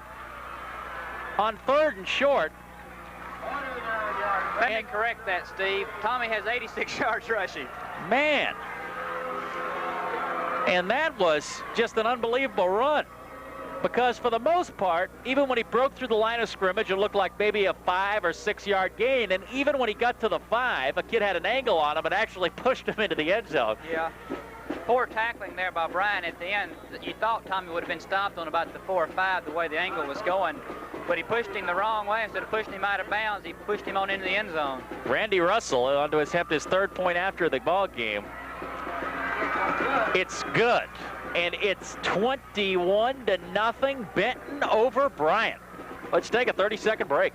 on 3rd and short. Let me correct that, Steve. Tommy has 86 yards rushing. Man. And that was just an unbelievable run. Because for the most part, even when he broke through the line of scrimmage, it looked like maybe a 5 or 6 yard gain. And even when he got to the 5, a kid had an angle on him and actually pushed him into the end zone. Yeah. Poor tackling there by Bryant at the end. You thought Tommy would have been stopped on about the 4 or 5, the way the angle was going. But he pushed him the wrong way. Instead of pushing him out of bounds, he pushed him on into the end zone. Randy Russell on to attempt his 3rd point after the ball game. It's good. And it's 21-0 Benton over Bryant. Let's take a 30-second break.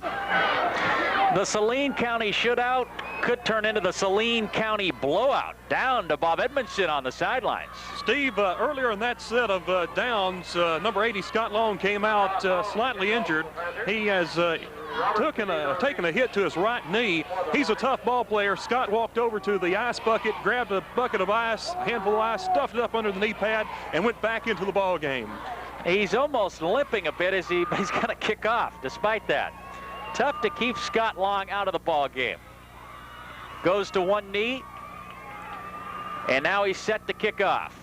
The Saline County shootout could turn into the Saline County blowout. Down to Bob Edmondson on the sidelines. Steve, earlier in that set of downs, number 80, Scott Long, came out slightly injured. He has taken a hit to his right knee. He's a tough ball player. Scott walked over to the ice bucket, grabbed a bucket of ice, a handful of ice, stuffed it up under the knee pad, and went back into the ball game. He's almost limping a bit as he's going to kick off, despite that. Tough to keep Scott Long out of the ball game. Goes to one knee, and now he's set to kick off.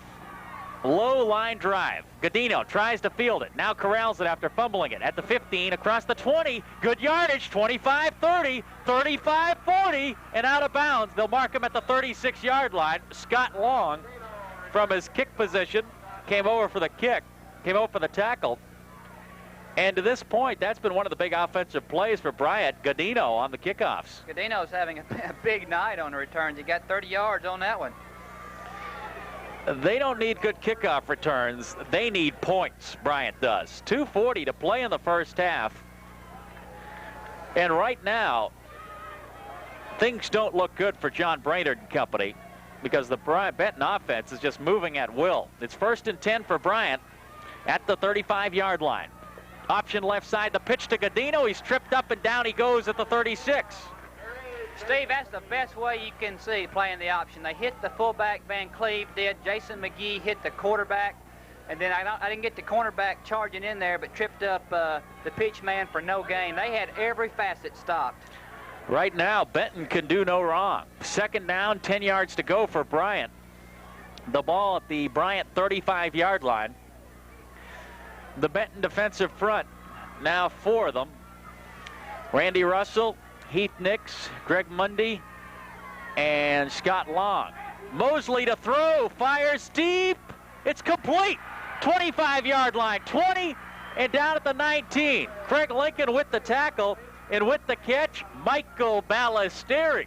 Low line drive. Godino tries to field it. Now corrals it after fumbling it. At the 15, across the 20. Good yardage, 25-30, 35-40, and out of bounds. They'll mark him at the 36-yard line. Scott Long, from his kick position, came over for the kick, came over for the tackle. And to this point, that's been one of the big offensive plays for Bryant. Godino on the kickoffs. Godino's having a big night on the returns. He got 30 yards on that one. They don't need good kickoff returns. They need points, Bryant does. 2:40 to play in the first half. And right now, things don't look good for John Brainerd and company because the Benton offense is just moving at will. It's 1st and 10 for Bryant at the 35-yard line. Option left side, the pitch to Godino. He's tripped up and down he goes at the 36. Steve, that's the best way you can see playing the option. They hit the fullback, Van Cleve did. Jason McGee hit the quarterback. And then I didn't get the cornerback charging in there, but tripped up the pitch man for no gain. They had every facet stopped. Right now, Benton can do no wrong. 2nd down, 10 yards to go for Bryant. The ball at the Bryant 35-yard line. The Benton defensive front, now 4 of them. Randy Russell, Heath Nix, Greg Mundy, and Scott Long. Mosley to throw, fires deep. It's complete. 25-yard line, 20, and down at the 19. Craig Lincoln with the tackle, and with the catch, Michael Ballesteri.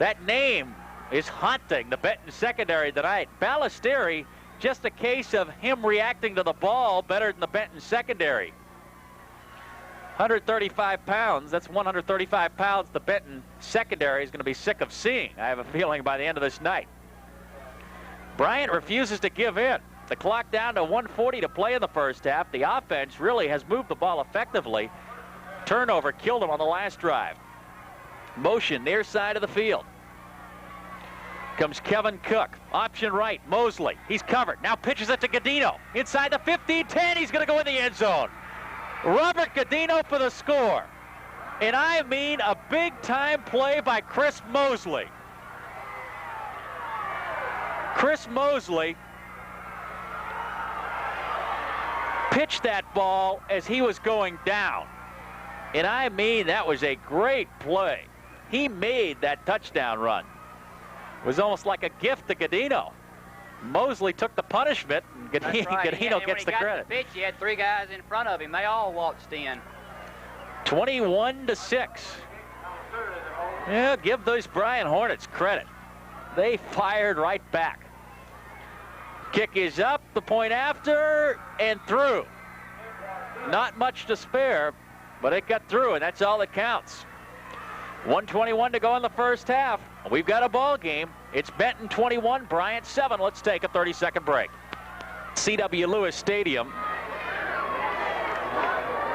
That name is haunting the Benton secondary tonight. Ballesteri, just a case of him reacting to the ball better than the Benton secondary. 135 pounds. That's 135 pounds the Benton secondary is going to be sick of seeing, I have a feeling, by the end of this night. Bryant refuses to give in. The clock down to 1:40 to play in the first half. The offense really has moved the ball effectively. Turnover killed him on the last drive. Motion near side of the field. Comes Kevin Cook. Option right, Mosley. He's covered. Now pitches it to Gadino. Inside the 15-10, he's going to go in the end zone. Robert Gadino for the score. And I mean a big-time play by Chris Mosley. Chris Mosley pitched that ball as he was going down. And I mean, that was a great play. He made that touchdown run. It was almost like a gift to Gadino. Mosley took the punishment, and Gadino gets the credit. When he got the pitch, he had 3 guys in front of him. They all waltzed in. 21-6. Yeah, give those Bryant Hornets credit. They fired right back. Kick is up, the point after, and through. Not much to spare, but it got through, and that's all that counts. 1:21 to go in the first half. We've got a ball game. It's Benton 21, Bryant 7. Let's take a 30-second break. C.W. Lewis Stadium.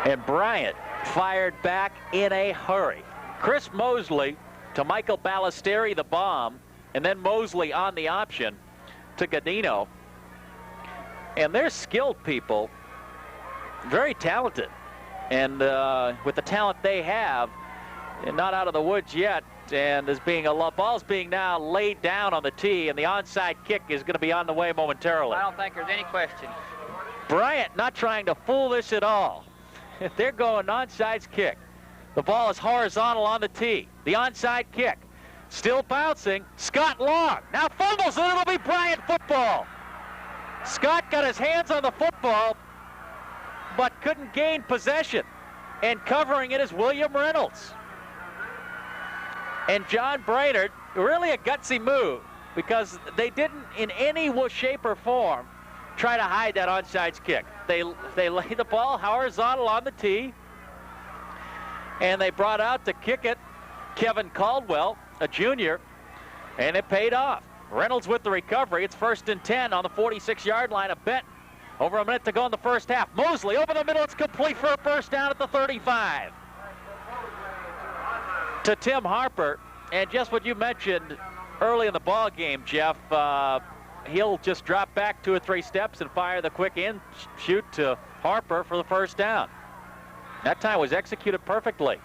And Bryant fired back in a hurry. Chris Mosley to Michael Ballesteri, the bomb, and then Mosley on the option to Gadino. And they're skilled people, very talented. And with the talent they have, and not out of the woods yet, and there's being ball's being now laid down on the tee, and the onside kick is going to be on the way momentarily. I don't think there's any question. Bryant not trying to fool this at all. If they're going onside kick, the ball is horizontal on the tee. The onside kick, still bouncing. Scott Long now fumbles, and it'll be Bryant football. Scott got his hands on the football, but couldn't gain possession. And covering it is William Reynolds. And John Bryant, really a gutsy move, because they didn't in any shape or form try to hide that onside kick. They laid the ball horizontal on the tee, and they brought out to kick it Kevin Caldwell, a junior, and it paid off. Reynolds with the recovery. It's 1st and 10 on the 46-yard line of Benton. Over a minute to go in the first half. Mosley over the middle. It's complete for a first down at the 35. To Tim Harper, and just what you mentioned early in the ball game, Jeff, he'll just drop back 2 or 3 steps and fire the quick in shoot to Harper for the first down. That time was executed perfectly.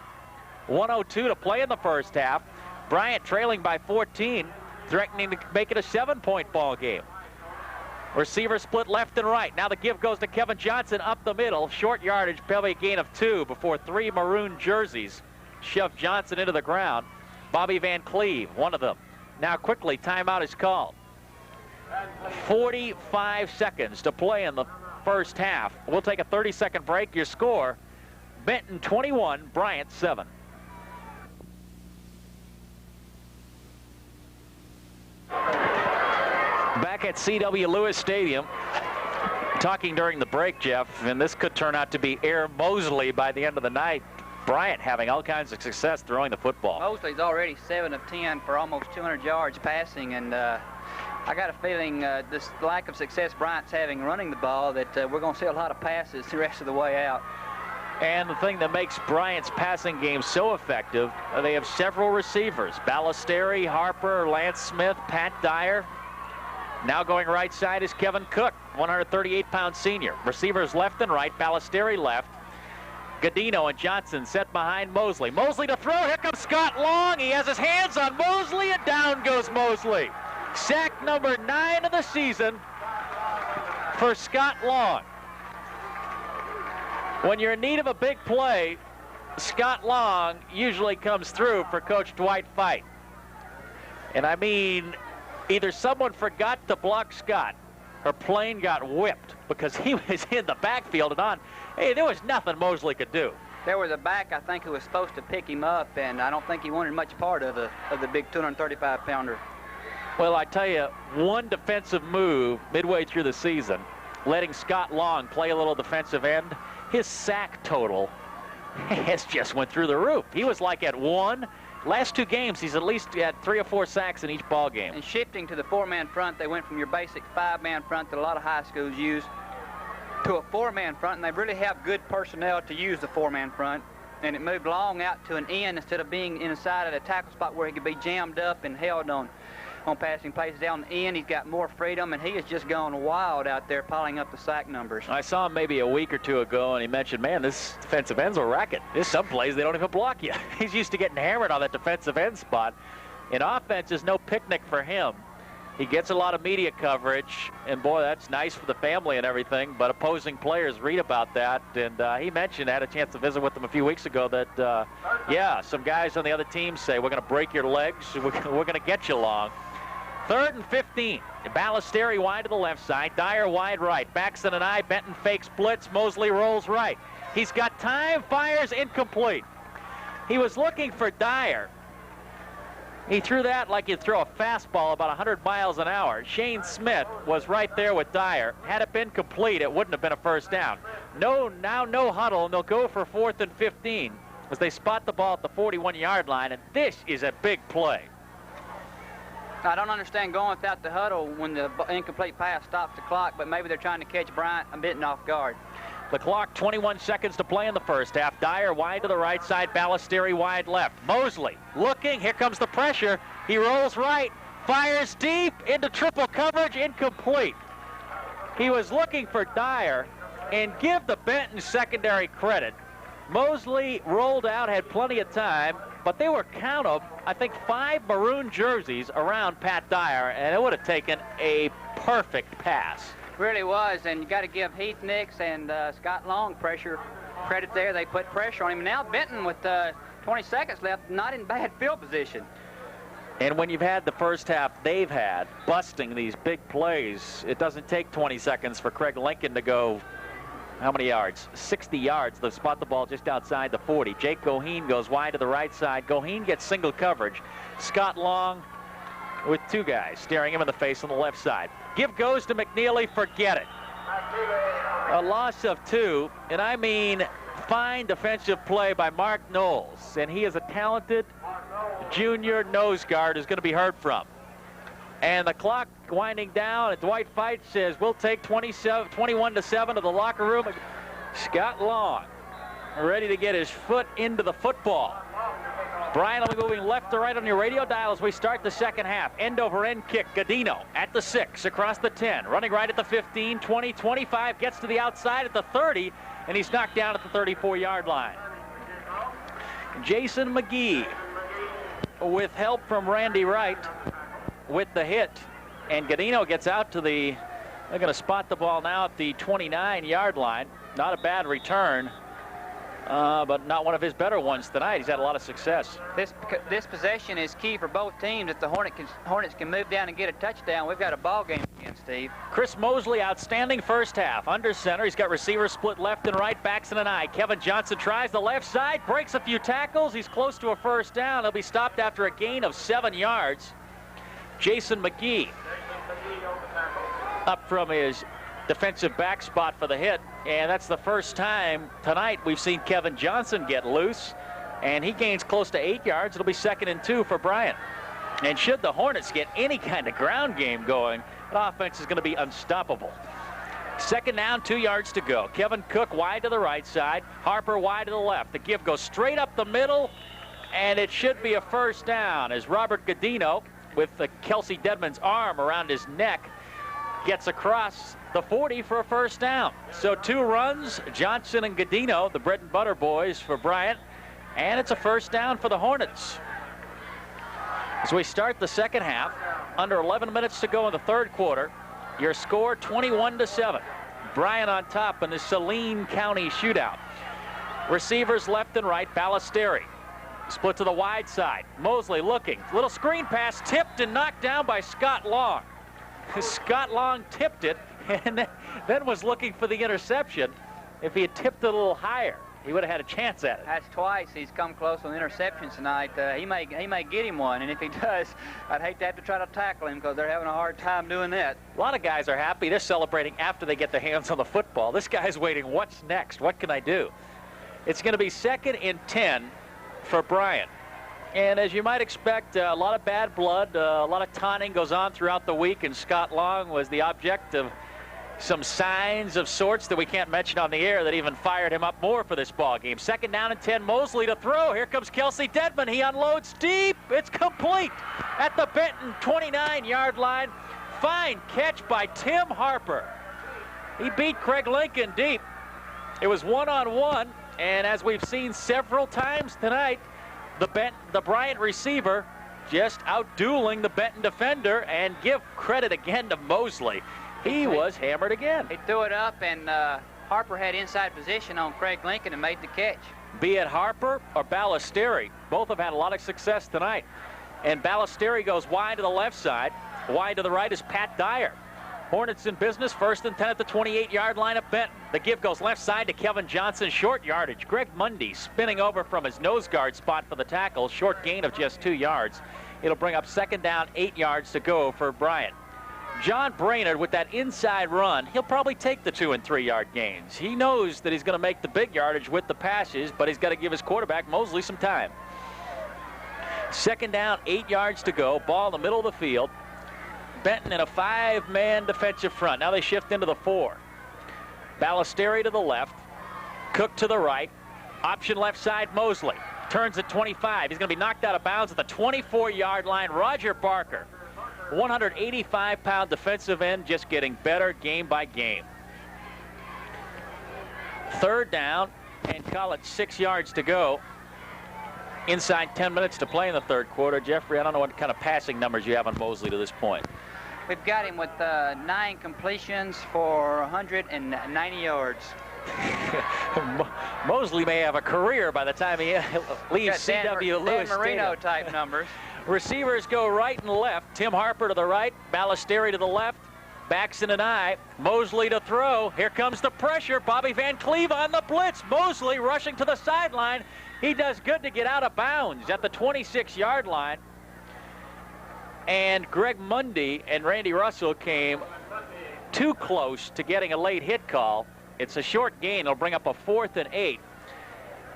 1:02 to play in the first half. Bryant trailing by 14, threatening to make it a 7-point ball game. Receiver split left and right. Now the give goes to Kevin Johnson up the middle. Short yardage, probably a gain of 2 before 3 maroon jerseys shoved Johnson into the ground. Bobby Van Cleve, one of them. Now quickly, timeout is called. 45 seconds to play in the first half. We'll take a 30-second break. Your score, Benton 21, Bryant 7. Back at C.W. Lewis Stadium, talking during the break, Jeff, and this could turn out to be Air Mosley by the end of the night. Bryant having all kinds of success throwing the football. Mosley's already 7 of 10 for almost 200 yards passing, and I got a feeling this lack of success Bryant's having running the ball that we're going to see a lot of passes the rest of the way out. And the thing that makes Bryant's passing game so effective, they have several receivers. Ballesteri, Harper, Lance Smith, Pat Dyer. Now going right side is Kevin Cook, 138-pound senior. Receivers left and right, Ballesteri left. Gadino and Johnson set behind Mosley. Mosley to throw, here comes Scott Long. He has his hands on Mosley, and down goes Mosley. Sack number 9 of the season for Scott Long. When you're in need of a big play, Scott Long usually comes through for Coach Dwight Fite. And I mean, either someone forgot to block Scott or plane got whipped because he was in the backfield and on. Hey, there was nothing Mosley could do. There was a back, I think, who was supposed to pick him up, and I don't think he wanted much part of the big 235-pounder. Well, I tell you, one defensive move midway through the season, letting Scott Long play a little defensive end, his sack total It just went through the roof. He was like at 1. Last 2 games, he's at least had 3 or 4 sacks in each ball game. And shifting to the 4-man front, they went from your basic 5-man front that a lot of high schools use to a 4-man front, and they really have good personnel to use the 4-man front. And it moved Long out to an end instead of being inside at a tackle spot where he could be jammed up and held on passing plays. Down the end, he's got more freedom, and he has just gone wild out there piling up the sack numbers. I saw him maybe a week or 2 ago, and he mentioned, man, this defensive end's a racket. There's some plays they don't even block you. He's used to getting hammered on that defensive end spot. In offense, is no picnic for him. He gets a lot of media coverage, and boy, that's nice for the family and everything, but opposing players read about that, and he mentioned, I had a chance to visit with them a few weeks ago, that, yeah, some guys on the other team say, we're going to break your legs, we're going to get you long. 3rd and 15. Ballesteri wide to the left side. Dyer wide right. Baxton and I. Benton fakes blitz. Mosley rolls right. He's got time. Fires incomplete. He was looking for Dyer. He threw that like you'd throw a fastball about 100 miles an hour. Shane Smith was right there with Dyer. Had it been complete, it wouldn't have been a first down. No huddle, and they'll go for 4th and 15 as they spot the ball at the 41-yard line, and this is a big play. I don't understand going without the huddle when the incomplete pass stops the clock, but maybe they're trying to catch Bryant a bit off guard. The clock, 21 seconds to play in the first half. Dyer wide to the right side, Ballesteri wide left. Mosley looking, here comes the pressure. He rolls right, fires deep into triple coverage, incomplete. He was looking for Dyer, and give the Benton secondary credit. Mosley rolled out, had plenty of time, but they were count of, I think, 5 maroon jerseys around Pat Dyer, and it would have taken a perfect pass. Really was, and you got to give Heath Nix and Scott Long credit there. They put pressure on him. Now Benton, with 20 seconds left, not in bad field position. And when you've had the first half they've had, busting these big plays, it doesn't take 20 seconds for Craig Lincoln to go, how many yards? 60 yards. They'll spot the ball just outside the 40. Jake Goheen goes wide to the right side. Goheen gets single coverage. Scott Long with 2 guys staring him in the face on the left side. Give goes to McNeely. Forget it. A loss of 2, and I mean fine defensive play by Mark Knowles, and he is a talented junior nose guard who's going to be heard from. And the clock winding down, and Dwight Fite says, we'll take 21-7 to the locker room. Scott Long ready to get his foot into the football. Bryant will be moving left to right on your radio dial as we start the second half. End-over-end kick. Godino at the 6, across the 10, running right at the 15, 20, 25, gets to the outside at the 30, and he's knocked down at the 34-yard line. Jason McGee, with help from Randy Wright, with the hit, and Godino gets out to the, they're going to spot the ball now at the 29-yard line. Not a bad return, but not one of his better ones tonight. He's had a lot of success. This possession is key for both teams. If the Hornets can move down and get a touchdown, we've got a ball game again, Steve. Chris Mosley, outstanding first half. Under center, he's got receivers split left and right, Baxton and I. Kevin Johnson tries the left side, breaks a few tackles. He's close to a first down. He'll be stopped after a gain of 7 yards. Jason McGee up from his defensive back spot for the hit, and that's the first time tonight we've seen Kevin Johnson get loose, and he gains close to 8 yards. It'll be 2nd and 2 for Bryant. And should the Hornets get any kind of ground game going, that offense is going to be unstoppable. 2nd down, 2 yards to go. Kevin Cook wide to the right side, Harper wide to the left. The give goes straight up the middle, and it should be a first down as Robert Godino, with Kelsey Dedman's arm around his neck, gets across the 40 for a first down. So 2 runs, Johnson and Godino, the bread and butter boys for Bryant, and it's a first down for the Hornets. As we start the second half, under 11 minutes to go in the third quarter, your score 21-7. Bryant on top in the Saline County shootout. Receivers left and right, Ballesteri. Split to the wide side. Mosley looking. Little screen pass tipped and knocked down by Scott Long. Scott Long tipped it and then was looking for the interception. If he had tipped it a little higher, he would have had a chance at it. That's twice he's come close on interceptions tonight. He may get him one, and if he does, I'd hate to have to try to tackle him because they're having a hard time doing that. A lot of guys are happy. They're celebrating after they get their hands on the football. This guy's waiting, what's next? What can I do? It's going to be 2nd and 10 for Bryant. And as you might expect, a lot of bad blood, a lot of taunting goes on throughout the week, and Scott Long was the object of some signs of sorts that we can't mention on the air that even fired him up more for this ball game. 2nd down and 10, Mosley to throw. Here comes Kelsey Dedman. He unloads deep. It's complete at the Benton 29-yard line. Fine catch by Tim Harper. He beat Craig Lincoln deep. It was one-on-one, and as we've seen several times tonight, the Bryant receiver just out-dueling the Benton defender, and give credit again to Mosley. He was hammered again. He threw it up, and Harper had inside position on Craig Lincoln and made the catch. Be it Harper or Ballesteri, both have had a lot of success tonight. And Ballesteri goes wide to the left side. Wide to the right is Pat Dyer. Hornets in business, 1st and 10 at the 28-yard line of Benton. The give goes left side to Kevin Johnson, short yardage. Greg Mundy spinning over from his nose guard spot for the tackle, short gain of just 2 yards. It'll bring up 2nd down, 8 yards to go for Bryant. John Brainerd with that inside run, he'll probably take the 2- and 3-yard gains. He knows that he's going to make the big yardage with the passes, but he's got to give his quarterback, Mosley, some time. 2nd down, 8 yards to go. Ball in the middle of the field. Benton in a 5-man defensive front. Now they shift into the 4. Ballesteri to the left. Cook to the right. Option left side, Mosley. Turns at 25. He's going to be knocked out of bounds at the 24-yard line. Roger Barker, 185-pound defensive end, just getting better game by game. 3rd down, and call it 6 yards to go. Inside 10 minutes to play in the 3rd quarter. Jeffrey, I don't know what kind of passing numbers you have on Mosley to this point. We've got him with 9 completions for 190 yards. Mosley may have a career by the time he leaves C.W. Lewis Dan Marino Stadium. type numbers. Receivers go right and left. Tim Harper to the right, Ballesteri to the left, Baxton and I. Mosley to throw. Here comes the pressure. Bobby Van Cleve on the blitz. Mosley rushing to the sideline. He does good to get out of bounds at the 26-yard line. And Greg Mundy and Randy Russell came too close to getting a late hit call. It's a short gain. It'll bring up a 4th and 8.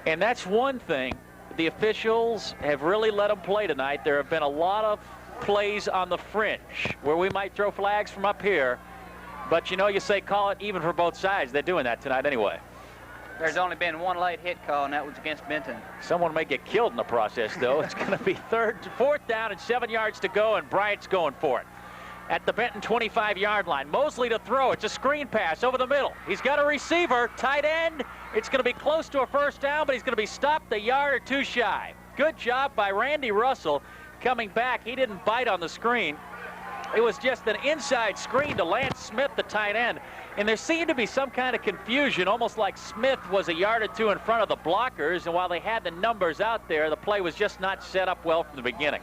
And that's one thing. The officials have really let them play tonight. There have been a lot of plays on the fringe where we might throw flags from up here. But, you know, you say call it even for both sides. They're doing that tonight anyway. There's only been 1 late hit call, and that was against Benton. Someone may get killed in the process, though. It's going to be 4th down and 7 yards to go, and Bryant's going for it. At the Benton 25-yard line, Mosley to throw. It's a screen pass over the middle. He's got a receiver, tight end. It's going to be close to a 1st down, but he's going to be stopped a yard or 2 shy. Good job by Randy Russell coming back. He didn't bite on the screen. It was just an inside screen to Lance Smith, the tight end. And there seemed to be some kind of confusion, almost like Smith was a yard or 2 in front of the blockers. And while they had the numbers out there, the play was just not set up well from the beginning.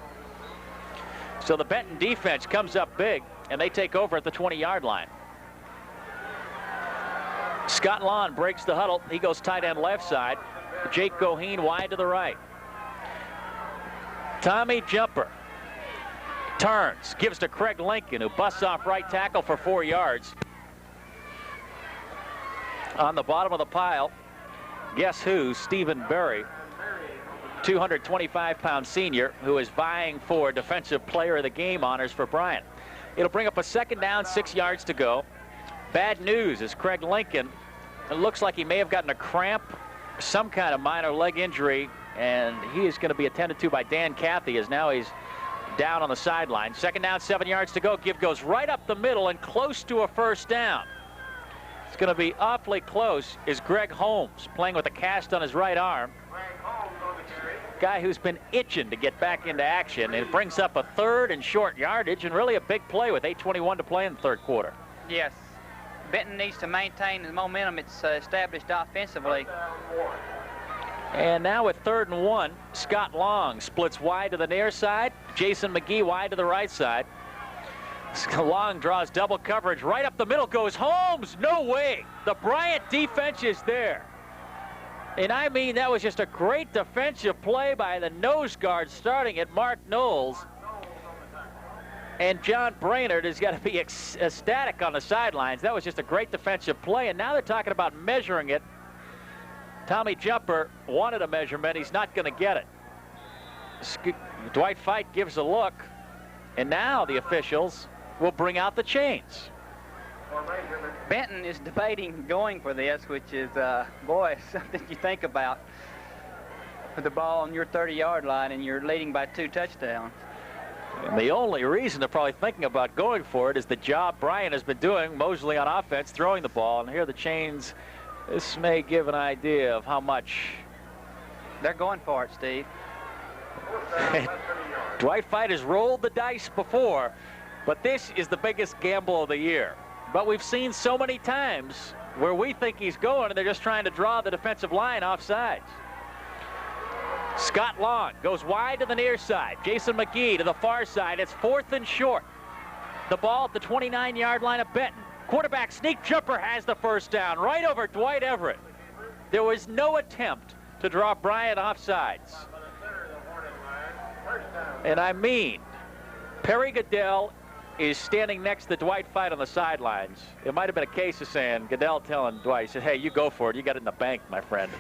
So the Benton defense comes up big, and they take over at the 20-yard line. Scott Lawn breaks the huddle. He goes tight end left side. Jake Goheen wide to the right. Tommy Jumper turns, gives to Craig Lincoln, who busts off right tackle for 4 yards. On the bottom of the pile, guess who? Stephen Berry, 225-pound senior, who is vying for Defensive Player of the Game honors for Bryant. It'll bring up a 2nd down, 6 yards to go. Bad news is Craig Lincoln, it looks like he may have gotten a cramp, some kind of minor leg injury, and he is going to be attended to by Dan Cathy, as now he's down on the sideline. 2nd down, 7 yards to go. Give goes right up the middle and close to a 1st down. It's going to be awfully close is Greg Holmes, playing with a cast on his right arm. Guy who's been itching to get back into action. It brings up a 3rd and short yardage, and really a big play with 8:21 to play in the 3rd quarter. Yes. Benton needs to maintain the momentum it's established offensively. And now with 3rd and 1, Scott Long splits wide to the near side. Jason McGee wide to the right side. Long draws double coverage. Right up the middle goes Holmes. No way. The Bryant defense is there. And I mean, that was just a great defensive play by the nose guard starting at Mark Knowles. And John Brainerd has got to be ecstatic on the sidelines. That was just a great defensive play. And now they're talking about measuring it Tommy Jumper wanted a measurement. He's not going to get it. Dwight Fite gives a look, and now the officials will bring out the chains. Benton is debating going for this, which is, boy, something you think about. With the ball on your 30-yard line and you're leading by 2 touchdowns. And the only reason they're probably thinking about going for it is the job Bryant has been doing, Mosley on offense, throwing the ball. And here are the chains. This may give an idea of how much. They're going for it, Steve. Dwight Fite has rolled the dice before, but this is the biggest gamble of the year. But we've seen so many times where we think he's going and they're just trying to draw the defensive line off sides. Scott Long goes wide to the near side. Jason McGee to the far side. It's 4th and short. The ball at the 29-yard line of Benton. Quarterback sneak jumper has the first down right over Dwight Everett. There was no attempt to draw Bryant off sides. And I mean, Perry Goodell is standing next to Dwight Fite on the sidelines. It might have been a case of saying, Goodell telling Dwight, he said, hey, you go for it. You got it in the bank, my friend.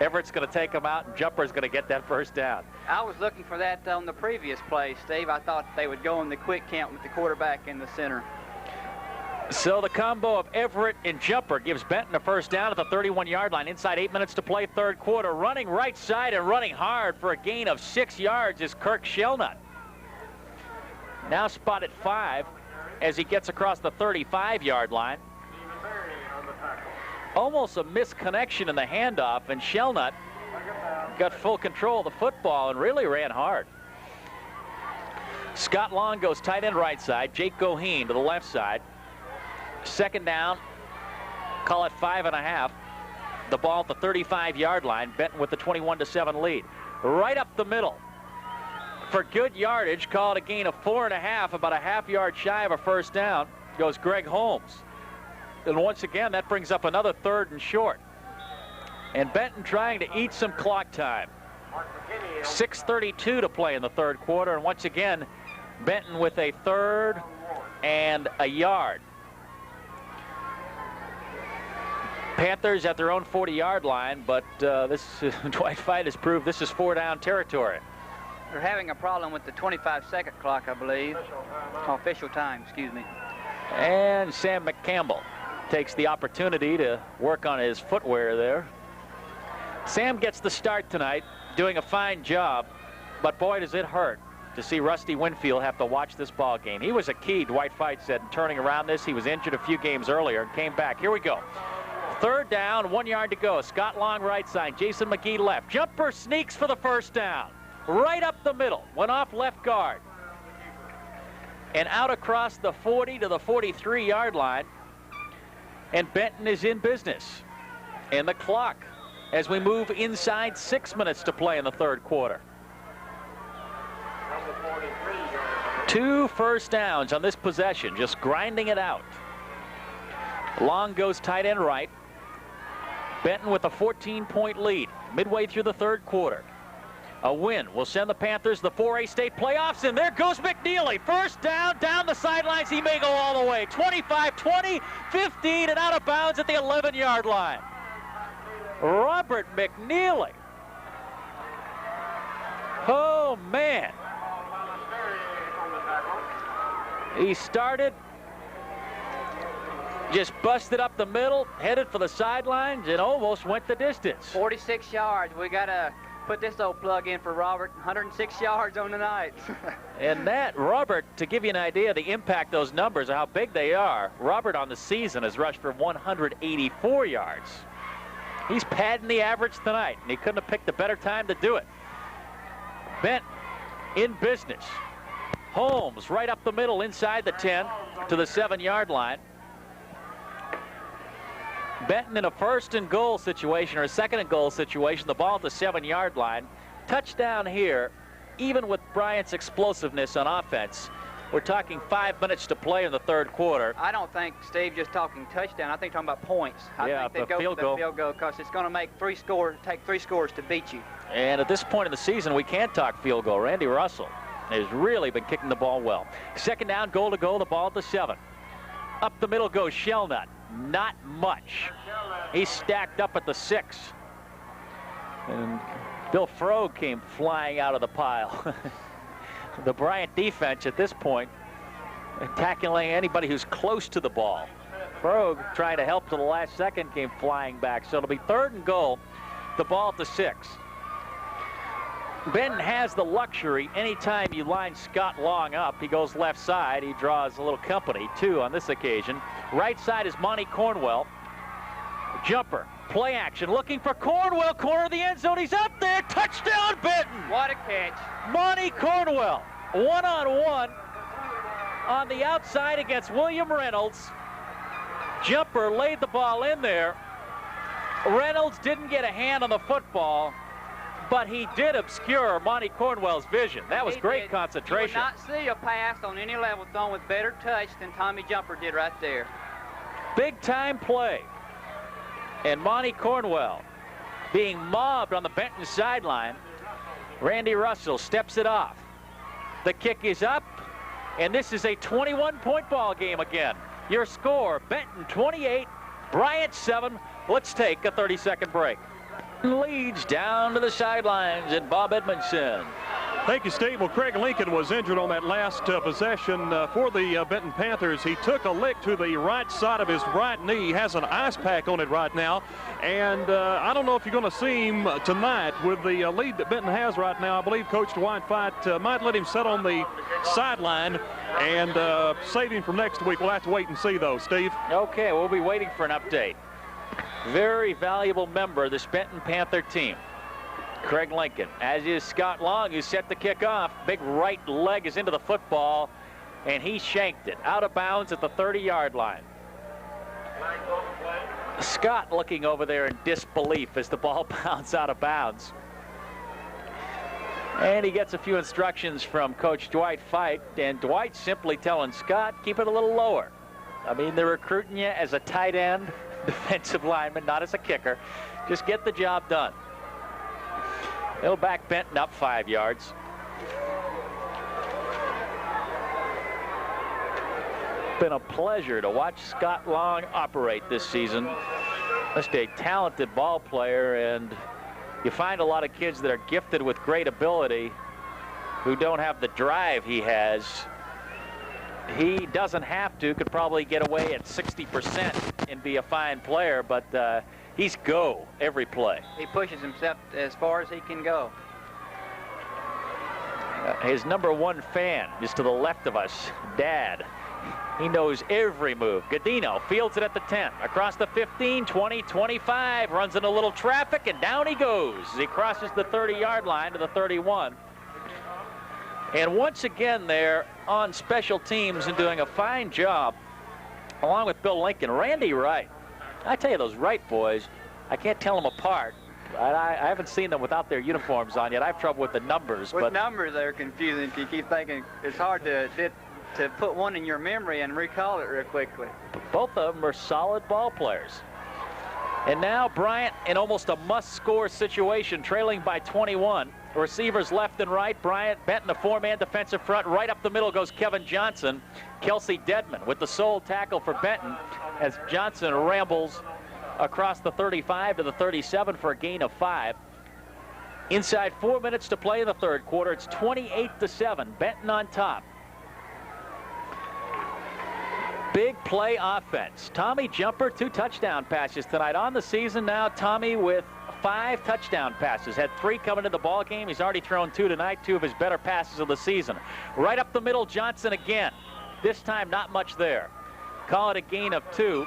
Everett's going to take him out, and Jumper's going to get that first down. I was looking for that on the previous play, Steve. I thought they would go in the quick count with the quarterback in the center. So the combo of Everett and Jumper gives Benton a first down at the 31-yard line. Inside 8 minutes to play, third quarter. Running right side and running hard for a gain of 6 yards is Kirk Shelnut. Now spotted 5 as he gets across the 35-yard line. Almost a misconnection in the handoff, and Shelnut got full control of the football and really ran hard. Scott Long goes tight end right side. Jake Goheen to the left side. Second down, call it 5.5. The ball at the 35-yard line. Benton with the 21-7 lead. Right up the middle. For good yardage, call it a gain of 4.5, about a half-yard shy of a first down, goes Greg Holmes. And once again, that brings up another 3rd and short. And Benton trying to eat some clock time. 6:32 to play in the third quarter. And once again, Benton with a 3rd and a yard. Panthers at their own 40-yard line, but Dwight Fite has proved this is 4-down territory. They're having a problem with the 25-second clock, I believe. Official time, excuse me. And Sam McCampbell takes the opportunity to work on his footwear there. Sam gets the start tonight, doing a fine job, but boy, does it hurt to see Rusty Winfield have to watch this ball game. He was a key, Dwight Fite said, in turning around this. He was injured a few games earlier and came back. Here we go. 3rd down, 1 yard to go. Scott Long right side, Jason McGee left. Jumper sneaks for the first down. Right up the middle, went off left guard. And out across the 40 to the 43-yard line. And Benton is in business. And the clock as we move inside 6 minutes to play in the third quarter. 2 first downs on this possession, just grinding it out. Long goes tight end right. Benton with a 14-point lead midway through the third quarter. A win will send the Panthers to the 4A state playoffs, and there goes McNeely. First down, down the sidelines. He may go all the way. 25, 20, 15, and out of bounds at the 11-yard line. Robert McNeely. Oh, man. He started, just busted up the middle, headed for the sidelines, and almost went the distance. 46 yards. We got to put this old plug in for Robert. 106 yards on the night. And that, Robert, to give you an idea of the impact those numbers, how big they are, Robert on the season has rushed for 184 yards. He's padding the average tonight, and he couldn't have picked a better time to do it. Benton in business. Holmes right up the middle inside the 10 to the 7-yard line. Benton in a 1st and goal situation or a 2nd and goal situation. The ball at the 7-yard line. Touchdown here, even with Bryant's explosiveness on offense. We're talking 5 minutes to play in the third quarter. I don't think, Steve, just talking touchdown. I think talking about points. I think they go for the field goal because it's going to make take 3 scores to beat you. And at this point in the season, we can't talk field goal. Randy Russell has really been kicking the ball well. 2nd down, goal to go, the ball at the 7. Up the middle goes Shelnut. Not much. He's stacked up at the 6. And Bill Froh came flying out of the pile. The Bryant defense at this point tackling anybody who's close to the ball. Froh trying to help to the last second, came flying back. So it'll be 3rd and goal. The ball at the 6. Benton has the luxury anytime you line Scott Long up. He goes left side. He draws a little company, too, on this occasion. Right side is Monty Cornwell. Jumper, play action, looking for Cornwell, corner of the end zone. He's up there. Touchdown, Benton. What a catch. Monty Cornwell, one-on-one on the outside against William Reynolds. Jumper laid the ball in there. Reynolds didn't get a hand on the football, but he did obscure Monty Cornwell's vision. That was great concentration. You would not see a pass on any level thrown with better touch than Tommy Jumper did right there. Big time play. And Monty Cornwell being mobbed on the Benton sideline. Randy Russell steps it off. The kick is up, and this is a 21-point ball game again. Your score, Benton 28, Bryant 7. Let's take a 30-second break. Leads down to the sidelines, and Bob Edmondson. Thank you, Steve. Well, Craig Lincoln was injured on that last possession for the Benton Panthers. He took a lick to the right side of his right knee. He has an ice pack on it right now. And I don't know if you're going to see him tonight with the lead that Benton has right now. I believe Coach Dwight Fight might let him sit on the sideline and save him for next week. We'll have to wait and see, though, Steve. Okay, we'll be waiting for an update. Very valuable member of this Benton Panther team. Craig Lincoln, as is Scott Long, who set the kick off. Big right leg is into the football, and he shanked it out of bounds at the 30-yard line. Scott looking over there in disbelief as the ball bounced out of bounds. And he gets a few instructions from Coach Dwight Fight, and Dwight simply telling Scott, keep it a little lower. I mean, they're recruiting you as a tight end, defensive lineman, not as a kicker. Just get the job done. He'll back Benton up 5 yards. Been a pleasure to watch Scott Long operate this season. Just a talented ball player, and you find a lot of kids that are gifted with great ability who don't have the drive he has. He doesn't have to, could probably get away at 60% and be a fine player, but he's go every play. He pushes himself as far as he can go. His #1 fan is to the left of us, Dad. He knows every move. Godino fields it at the 10, across the 15, 20, 25, runs into a little traffic, and down he goes. He crosses the 30-yard line to the 31. And once again there on special teams and doing a fine job, along with Bill Lincoln, Randy Wright. I tell you, those Wright boys, I can't tell them apart. I haven't seen them without their uniforms on yet. I have trouble with the numbers. With numbers, they're confusing. You keep thinking it's hard to put one in your memory and recall it real quickly. Both of them are solid ball players. And now Bryant in almost a must-score situation, trailing by 21. Receivers left and right. Bryant, Benton, a 4-man defensive front. Right up the middle goes Kevin Johnson. Kelsey Dedman with the sole tackle for Benton as Johnson rambles across the 35 to the 37 for a gain of 5. Inside 4 minutes to play in the third quarter. It's 28-7. Benton on top. Big play offense. Tommy Jumper, 2 touchdown passes tonight. On the season now, Tommy with 5 touchdown passes. Had 3 coming to the ball game. He's already thrown 2 tonight, 2 of his better passes of the season. Right up the middle, Johnson again. This time, not much there. Call it a gain of 2.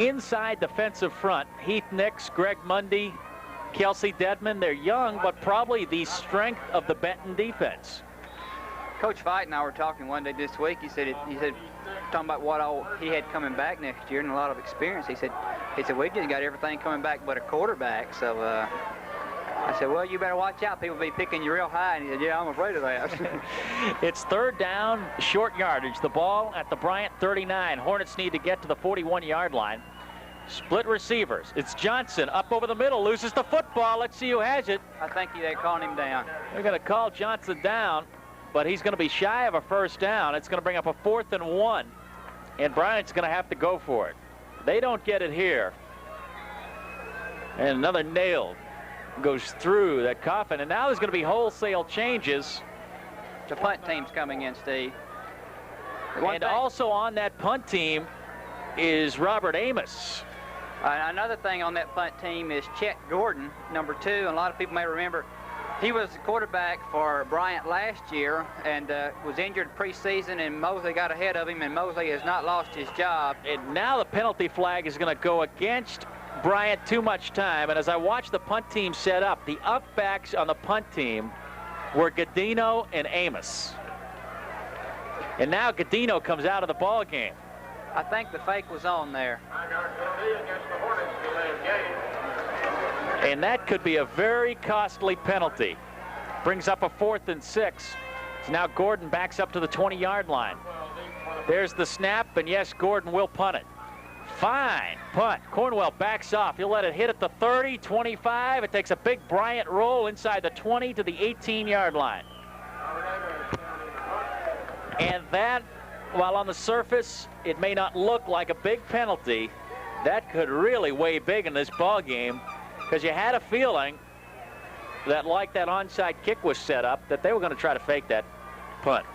Inside defensive front, Heath Nix, Greg Mundy, Kelsey Dedman. They're young, but probably the strength of the Benton defense. Coach Fight and I were talking one day this week. He said talking about what all he had coming back next year and a lot of experience. He said we just got everything coming back but a quarterback. So I said, well, you better watch out. People be picking you real high. And he said, yeah, I'm afraid of that. It's 3rd down, short yardage. The ball at the Bryant 39. Hornets need to get to the 41-yard line. Split receivers. It's Johnson up over the middle, loses the football. Let's see who has it. I think they're calling him down. They're going to call Johnson down, but he's going to be shy of a first down. It's going to bring up a 4th and 1, and Bryant's going to have to go for it. They don't get it here. And another nail goes through that coffin. And now there's going to be wholesale changes. The punt team's coming in, Steve. And also on that punt team is Robert Amos. Another thing on that punt team is Chet Gordon, number 2. And a lot of people may remember he was the quarterback for Bryant last year and was injured preseason, and Mosley got ahead of him, and Mosley has not lost his job. And now the penalty flag is going to go against Bryant too much time. And as I watched the punt team set up, the up backs on the punt team were Gadino and Amos. And now Gadino comes out of the ball game. I think the fake was on there. And that could be a very costly penalty. Brings up a 4th and 6. So now Gordon backs up to the 20-yard line. There's the snap, and yes, Gordon will punt it. Fine punt. Cornwell backs off. He'll let it hit at the 30, 25. It takes a big Bryant roll inside the 20 to the 18-yard line. And that, while on the surface, it may not look like a big penalty, that could really weigh big in this ball game, because you had a feeling that, like that onside kick was set up, that they were going to try to fake that punt.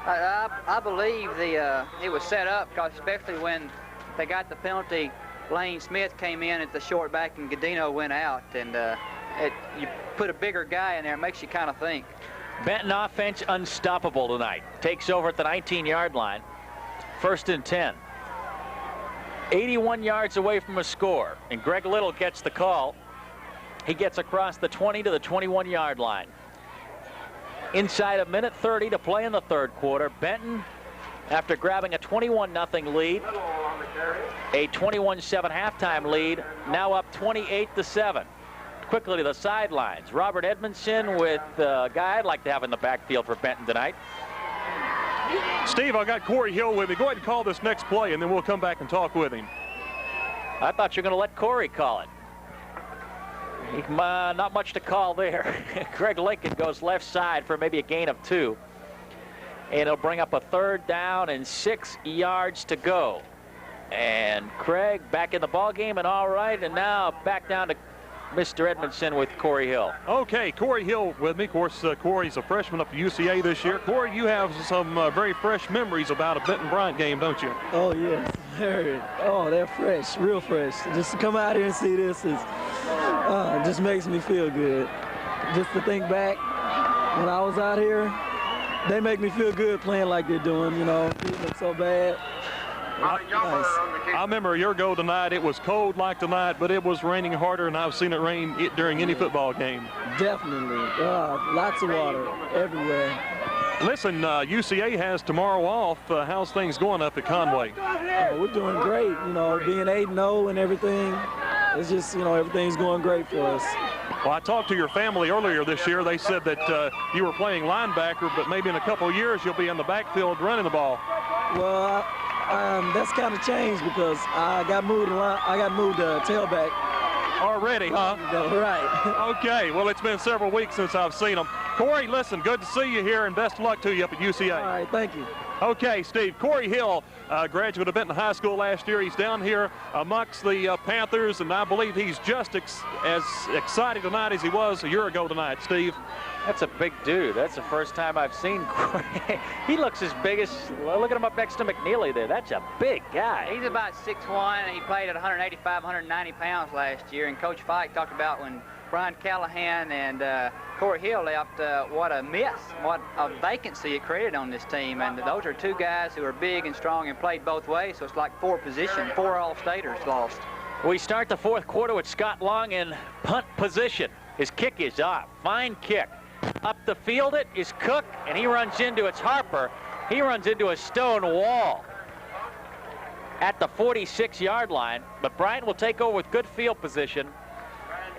I believe it was set up, because especially when they got the penalty, Lane Smith came in at the short back and Gadino went out, and you put a bigger guy in there, it makes you kind of think. Benton offense unstoppable tonight. Takes over at the 19-yard line. 1st and 10. 81 yards away from a score, and Greg Little gets the call. He gets across the 20 to the 21-yard line. Inside a minute 30 to play in the 3rd quarter. Benton, after grabbing a 21-0 lead, a 21-7 halftime lead, now up 28-7. Quickly to the sidelines. Robert Edmondson with a guy I'd like to have in the backfield for Benton tonight. Steve, I got Corey Hill with me. Go ahead and call this next play, and then we'll come back and talk with him. I thought you were going to let Corey call it. Not much to call there. Greg Lincoln goes left side for maybe a gain of 2. And it'll bring up a 3rd down and 6 yards to go. And Craig back in the ball game and all right. And now back down to Mr. Edmondson with Corey Hill. Okay, Corey Hill with me. Of course, Corey's a freshman up at UCA this year. Corey, you have some very fresh memories about a Benton Bryant game, don't you? Oh, yes. Oh, they're fresh, real fresh. Just to come out here and see this just makes me feel good. Just to think back when I was out here, they make me feel good playing like they're doing, you know, it look so bad. I remember a year ago tonight, it was cold like tonight, but it was raining harder, and I've seen it rain during any football game. Definitely. Lots of water everywhere. Listen, UCA has tomorrow off. How's things going up at Conway? We're doing great, you know, being 8-0 and everything. It's just, you know, everything's going great for us. Well, I talked to your family earlier this year. They said that you were playing linebacker, but maybe in a couple of years you'll be in the backfield running the ball. Well, that's kind of changed because I got moved to tailback. Already, huh? Right. Okay, well, it's been several weeks since I've seen them. Corey, listen, good to see you here, and best of luck to you up at UCA. All right, thank you. Okay, Steve, Corey Hill, graduate of Benton High School last year. He's down here amongst the Panthers, and I believe he's just as excited tonight as he was a year ago tonight, Steve. That's a big dude. That's the first time I've seen Corey. He looks as big as, look at him up next to McNeely there. That's a big guy. He's about 6'1", and he played at 185, 190 pounds last year. And Coach Fike talked about when Brian Callahan and Corey Hill left, what a miss, what a vacancy it created on this team. And those are two guys who are big and strong and played both ways, so it's like 4 positions, 4 All-Staters lost. We start the 4th quarter with Scott Long in punt position. His kick is off. Fine kick. Up the field it is Cook, and he runs into it's Harper. He runs into a stone wall at the 46-yard line, but Bryant will take over with good field position,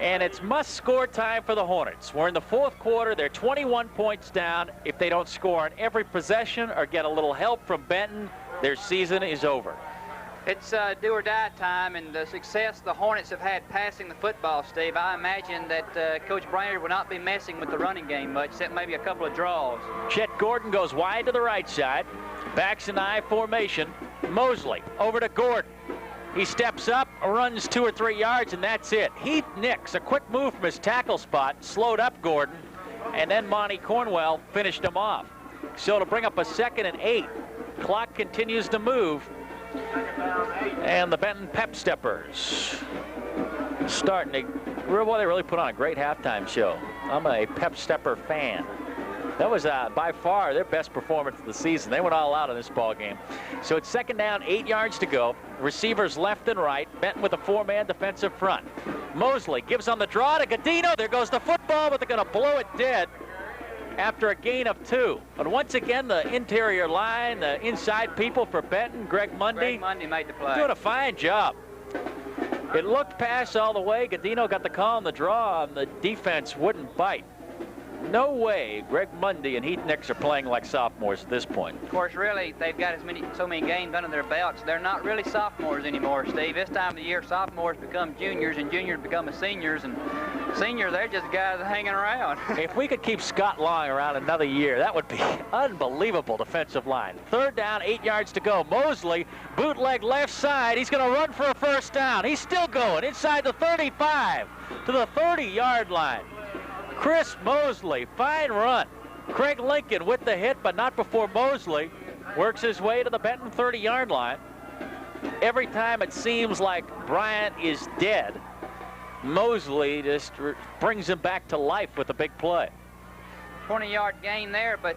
and it's must-score time for the Hornets. We're in the 4th quarter. They're 21 points down. If they don't score on every possession or get a little help from Benton, their season is over. It's do-or-die time, and the success the Hornets have had passing the football, Steve, I imagine that Coach Brainerd will not be messing with the running game much, except maybe a couple of draws. Chet Gordon goes wide to the right side, backs an I formation. Mosley over to Gordon. He steps up, runs 2 or 3 yards, and that's it. Heath Nix, a quick move from his tackle spot, slowed up Gordon, and then Monty Cornwell finished him off. So to bring up a 2nd and 8. Clock continues to move. And the Benton Pep Steppers starting to, well, they really put on a great halftime show. I'm a Pep Stepper fan. That was by far their best performance of the season. They went all out in this ball game. So it's 2nd down, 8 yards to go. Receivers left and right. Benton with a 4-man defensive front. Mosley gives on the draw to Godino. There goes the football, but they're going to blow it dead after a gain of 2. But once again, the interior line, the inside people for Benton, Greg Mundy. Greg Mundy made the play. Doing a fine job. It looked pass all the way. Godino got the call on the draw, and the defense wouldn't bite. No way Greg Mundy and Heath Nix are playing like sophomores at this point. Of course, really, they've got so many games under their belts. They're not really sophomores anymore, Steve. This time of the year, sophomores become juniors, and juniors become seniors, and seniors, they're just guys hanging around. If we could keep Scott Long around another year, that would be unbelievable defensive line. 3rd down, 8 yards to go. Mosley, bootleg left side. He's going to run for a 1st down. He's still going inside the 35 to the 30-yard line. Chris Mosley, fine run. Craig Lincoln with the hit, but not before Mosley works his way to the Benton 30-yard line. Every time it seems like Bryant is dead, Mosley just brings him back to life with a big play. 20-yard gain there, but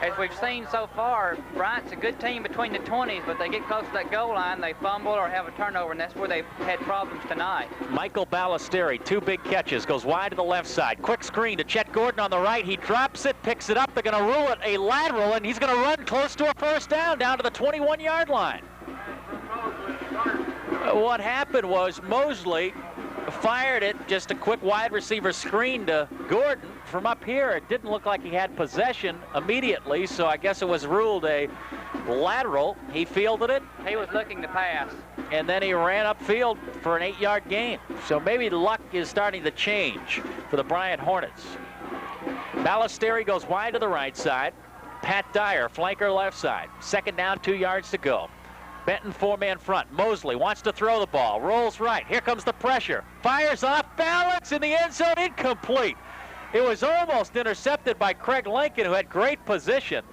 as we've seen so far, Bryant's a good team between the 20s, but they get close to that goal line, they fumble or have a turnover, and that's where they've had problems tonight. Michael Ballesteri, 2 big catches, goes wide to the left side. Quick screen to Chet Gordon on the right. He drops it, picks it up. They're going to rule it a lateral, and he's going to run close to a 1st down to the 21-yard line. What happened was Mosley fired it, just a quick wide receiver screen to Gordon from up here. It didn't look like he had possession immediately, so I guess it was ruled a lateral. He fielded it. He was looking to pass. And then he ran upfield for an 8-yard gain. So maybe luck is starting to change for the Bryant Hornets. Ballesteri goes wide to the right side. Pat Dyer, flanker left side. 2nd down, 2 yards to go. Benton 4-man front. Mosley wants to throw the ball. Rolls right. Here comes the pressure. Fires off balance in the end zone. Incomplete. It was almost intercepted by Craig Lincoln, who had great position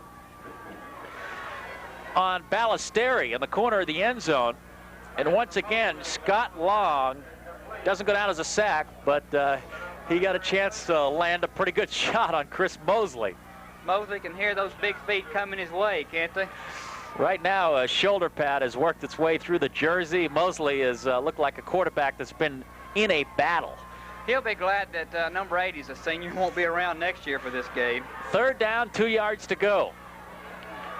on Ballesteri in the corner of the end zone. And once again, Scott Long doesn't go down as a sack, but he got a chance to land a pretty good shot on Chris Mosley. Mosley can hear those big feet coming his way, can't they? Right now, a shoulder pad has worked its way through the jersey. Mosley has looked like a quarterback that's been in a battle. He'll be glad that number 8 is a senior, won't be around next year for this game. 3rd down, 2 yards to go.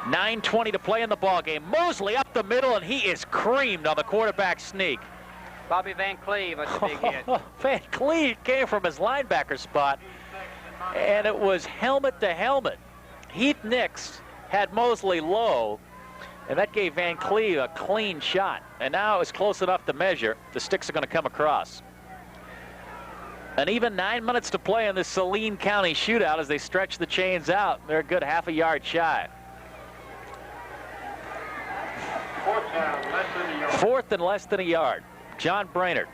9:20 to play in the ball game. Mosley up the middle, and he is creamed on the quarterback sneak. Bobby Van Cleve, that's a big hit. Van Cleve came from his linebacker spot, and it was helmet to helmet. Heath Nix had Mosley low, and that gave Van Cleve a clean shot. And now it was close enough to measure. The sticks are going to come across. And even 9 minutes to play in this Saline County shootout as they stretch the chains out. They're a good half a yard shy. 4th and less than a yard. John Brainerd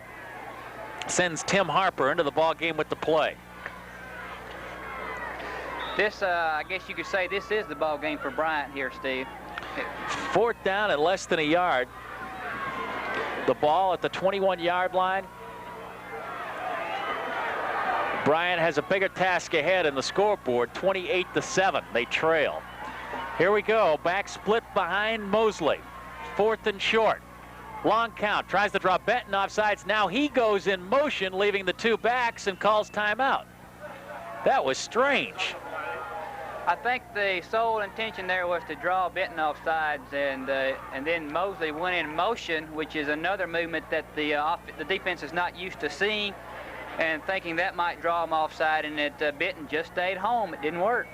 sends Tim Harper into the ball game with the play. This, I guess you could say this is the ball game for Bryant here, Steve. 4th down and less than a yard. The ball at the 21-yard line. Bryant has a bigger task ahead in the scoreboard, 28-7. They trail. Here we go, back split behind Mosley. 4th and short. Long count, tries to draw Benton offsides. Now he goes in motion, leaving the 2 backs and calls timeout. That was strange. I think the sole intention there was to draw Benton off sides, and then Mosley went in motion, which is another movement that the defense is not used to seeing, and thinking that might draw him offside, and that Benton just stayed home. It didn't work.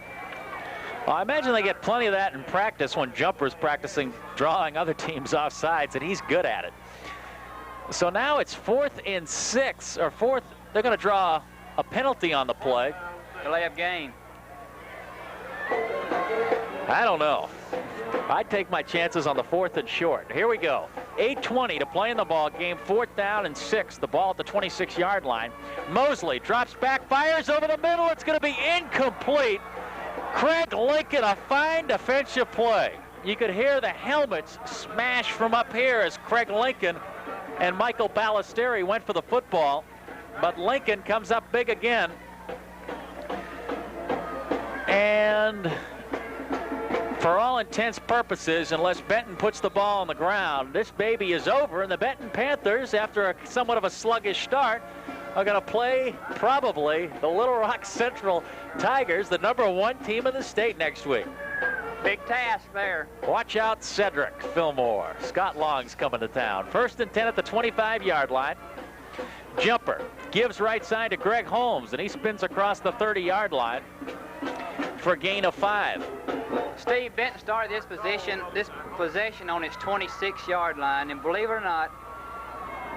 Well, I imagine they get plenty of that in practice when Jumper's practicing drawing other teams off sides, and he's good at it. So now it's 4th and 6, or 4th. They're going to draw a penalty on the play. Delay of game. I don't know. I'd take my chances on the 4th and short. Here we go. 8:20 to play in the ball game. 4th down and 6. The ball at the 26-yard line. Mosley drops back, fires over the middle. It's going to be incomplete. Craig Lincoln, a fine defensive play. You could hear the helmets smash from up here as Craig Lincoln and Michael Ballesteri went for the football. But Lincoln comes up big again. And for all intents and purposes, unless Benton puts the ball on the ground, this baby is over, and the Benton Panthers, after somewhat of a sluggish start, are going to play probably the Little Rock Central Tigers, the #1 team in the state next week. Big task there. Watch out, Cedric Fillmore. Scott Long's coming to town. 1st and 10 at the 25-yard line. Jumper gives right side to Greg Holmes, and he spins across the 30-yard line for a gain of 5. Steve, Benton started this possession on its 26-yard line, and believe it or not,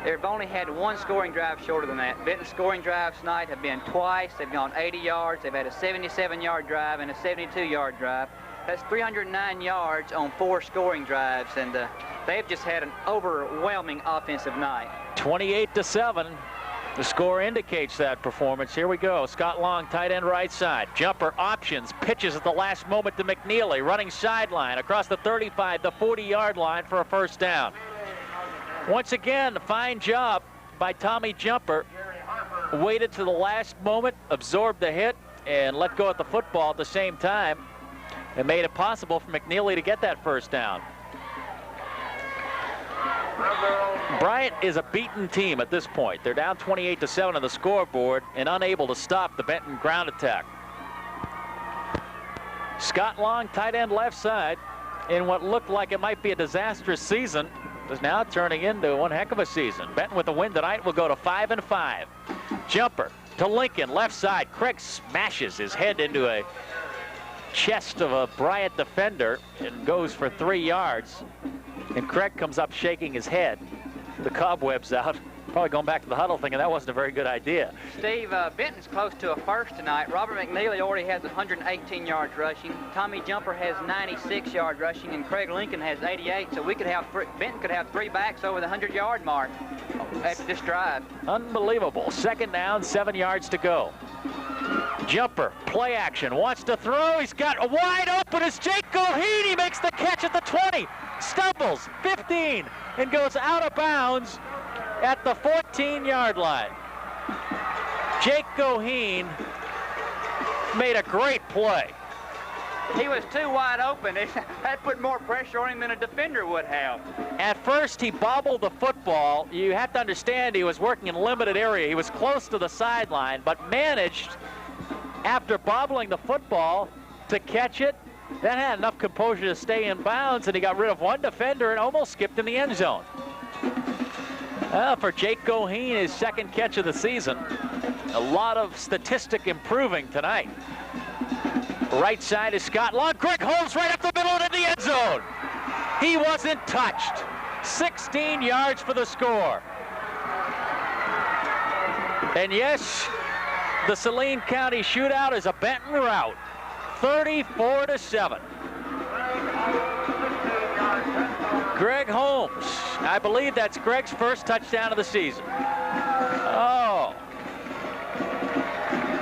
they've only had one scoring drive shorter than that. Benton's scoring drives tonight have been twice. They've gone 80 yards. They've had a 77-yard drive and a 72-yard drive. That's 309 yards on 4 scoring drives, and they've just had an overwhelming offensive night. 28-7. The score indicates that performance. Here we go. Scott Long, tight end right side. Jumper options, pitches at the last moment to McNeely, running sideline across the 35, the 40-yard line for a 1st down. Once again, a fine job by Tommy Jumper. Waited to the last moment, absorbed the hit, and let go at the football at the same time, and made it possible for McNeely to get that 1st down. Bryant is a beaten team at this point. They're down 28-7 on the scoreboard and unable to stop the Benton ground attack. Scott Long, tight end left side, in what looked like it might be a disastrous season, is now turning into one heck of a season. Benton with a win tonight will go to 5-5. Jumper to Lincoln, left side. Craig smashes his head into a chest of a Bryant defender and goes for 3 yards. And Craig comes up shaking his head. The cobwebs out. Probably going back to the huddle thinking that wasn't a very good idea. Steve, Benton's close to a 1st tonight. Robert McNeely already has 118 yards rushing. Tommy Jumper has 96 yards rushing, and Craig Lincoln has 88. So Benton could have 3 backs over the 100-yard mark after this drive. Unbelievable. 2nd down, 7 yards to go. Jumper, play action, wants to throw. He's got a wide open. It's Jake Goheen. He makes the catch at the 20. Stumbles, 15, and goes out of bounds at the 14-yard line. Jake Goheen made a great play. He was too wide open. That put more pressure on him than a defender would have. At first, he bobbled the football. You have to understand he was working in limited area. He was close to the sideline, but managed, after bobbling the football, to catch it. That had enough composure to stay in bounds, and he got rid of one defender and almost skipped in the end zone. For Jake Goheen, his 2nd catch of the season. A lot of statistic improving tonight. Right side is Scott Long. Greg Holmes right up the middle into the end zone. He wasn't touched. 16 yards for the score. And yes, the Saline County shootout is a Benton rout. 34-7. Greg Holmes. I believe that's Greg's 1st touchdown of the season. Oh.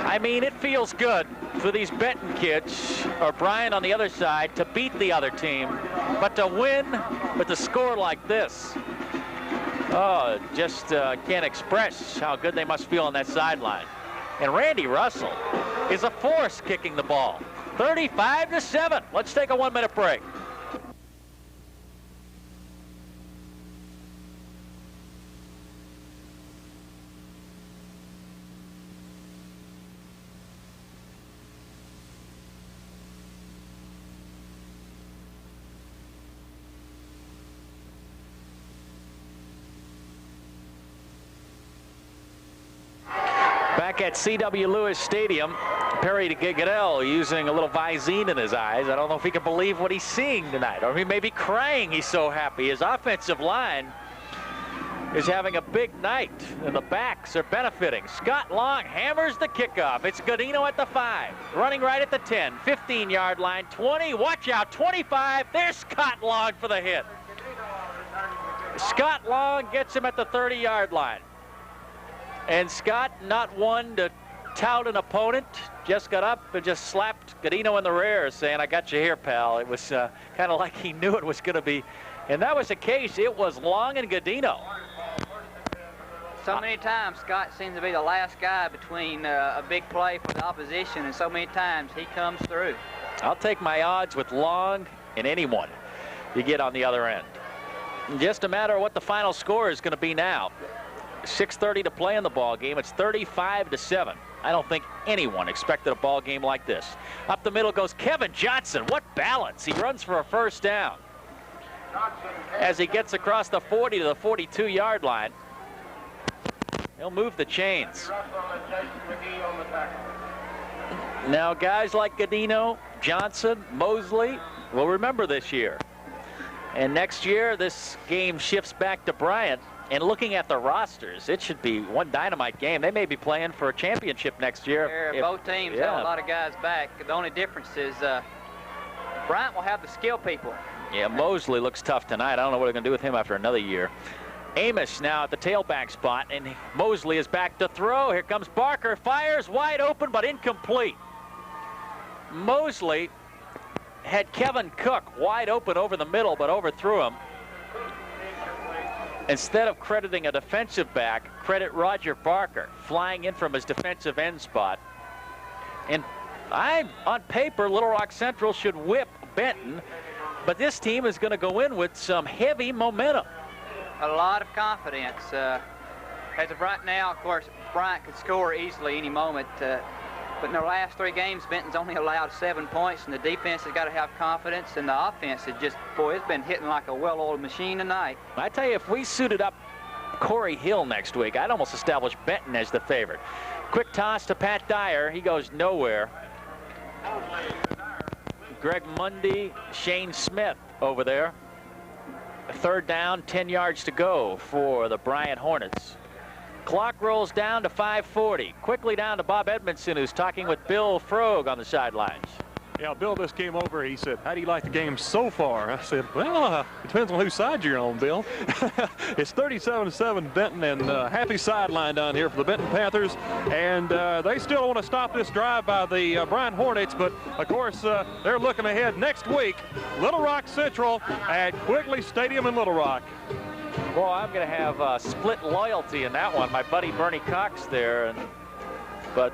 I mean, it feels good for these Benton kids, or Bryant on the other side, to beat the other team, but to win with a score like this, oh, just can't express how good they must feel on that sideline. And Randy Russell is a force kicking the ball. 35-7. Let's take a 1-minute break. Back at C.W. Lewis Stadium, Perry Goodell using a little Visine in his eyes. I don't know if he can believe what he's seeing tonight, or he may be crying. He's so happy. His offensive line is having a big night, and the backs are benefiting. Scott Long hammers the kickoff. It's Godino at the 5, running right at the 10, 15-yard line, 20, watch out, 25. There's Scott Long for the hit. Scott Long gets him at the 30-yard line. And Scott, not one to tout an opponent, just got up and just slapped Godino in the rear, saying, I got you here, pal. It was kind of like he knew it was going to be. And that was the case. It was Long and Godino. So many times, Scott seems to be the last guy between a big play for the opposition, and so many times he comes through. I'll take my odds with Long and anyone you get on the other end. Just a matter of what the final score is going to be now. 6:30 to play in the ball game. It's 35-7. I don't think anyone expected a ball game like this. Up the middle goes Kevin Johnson. What balance. He runs for a first down as he gets across the 40 to the 42-yard line. He'll move the chains. Now, guys like Godino, Johnson, Mosley will remember this year. And next year, this game shifts back to Bryant. And looking at the rosters, it should be one dynamite game. They may be playing for a championship next year. Both teams have a lot of guys back. The only difference is Bryant will have the skill people. Yeah, Mosley looks tough tonight. I don't know what they're going to do with him after another year. Amos now at the tailback spot, and Mosley is back to throw. Here comes Barker, fires wide open, but incomplete. Mosley had Kevin Cook wide open over the middle, but overthrew him. Instead of crediting a defensive back, credit Roger Barker, flying in from his defensive end spot. And on paper, Little Rock Central should whip Benton, but this team is going to go in with some heavy momentum. A lot of confidence. As of right now, of course, Bryant could score easily any moment. But in their last 3 games, Benton's only allowed 7 points, and the defense has got to have confidence, and the offense is just, boy, it's been hitting like a well-oiled machine tonight. I tell you, if we suited up Corey Hill next week, I'd almost establish Benton as the favorite. Quick toss to Pat Dyer. He goes nowhere. Greg Mundy, Shane Smith over there. 3rd down, 10 yards to go for the Bryant Hornets. Clock rolls down to 5:40. Quickly down to Bob Edmondson, who's talking with Bill Froeg on the sidelines. Yeah, Bill just came over. He said, how do you like the game so far? I said, well, it depends on whose side you're on, Bill. It's 37-7 Benton, and happy sideline down here for the Benton Panthers. And they still want to stop this drive by the Bryant Hornets, but, of course, they're looking ahead next week. Little Rock Central at Quigley Stadium in Little Rock. Well, I'm going to have split loyalty in that one. My buddy Bernie Cox there, but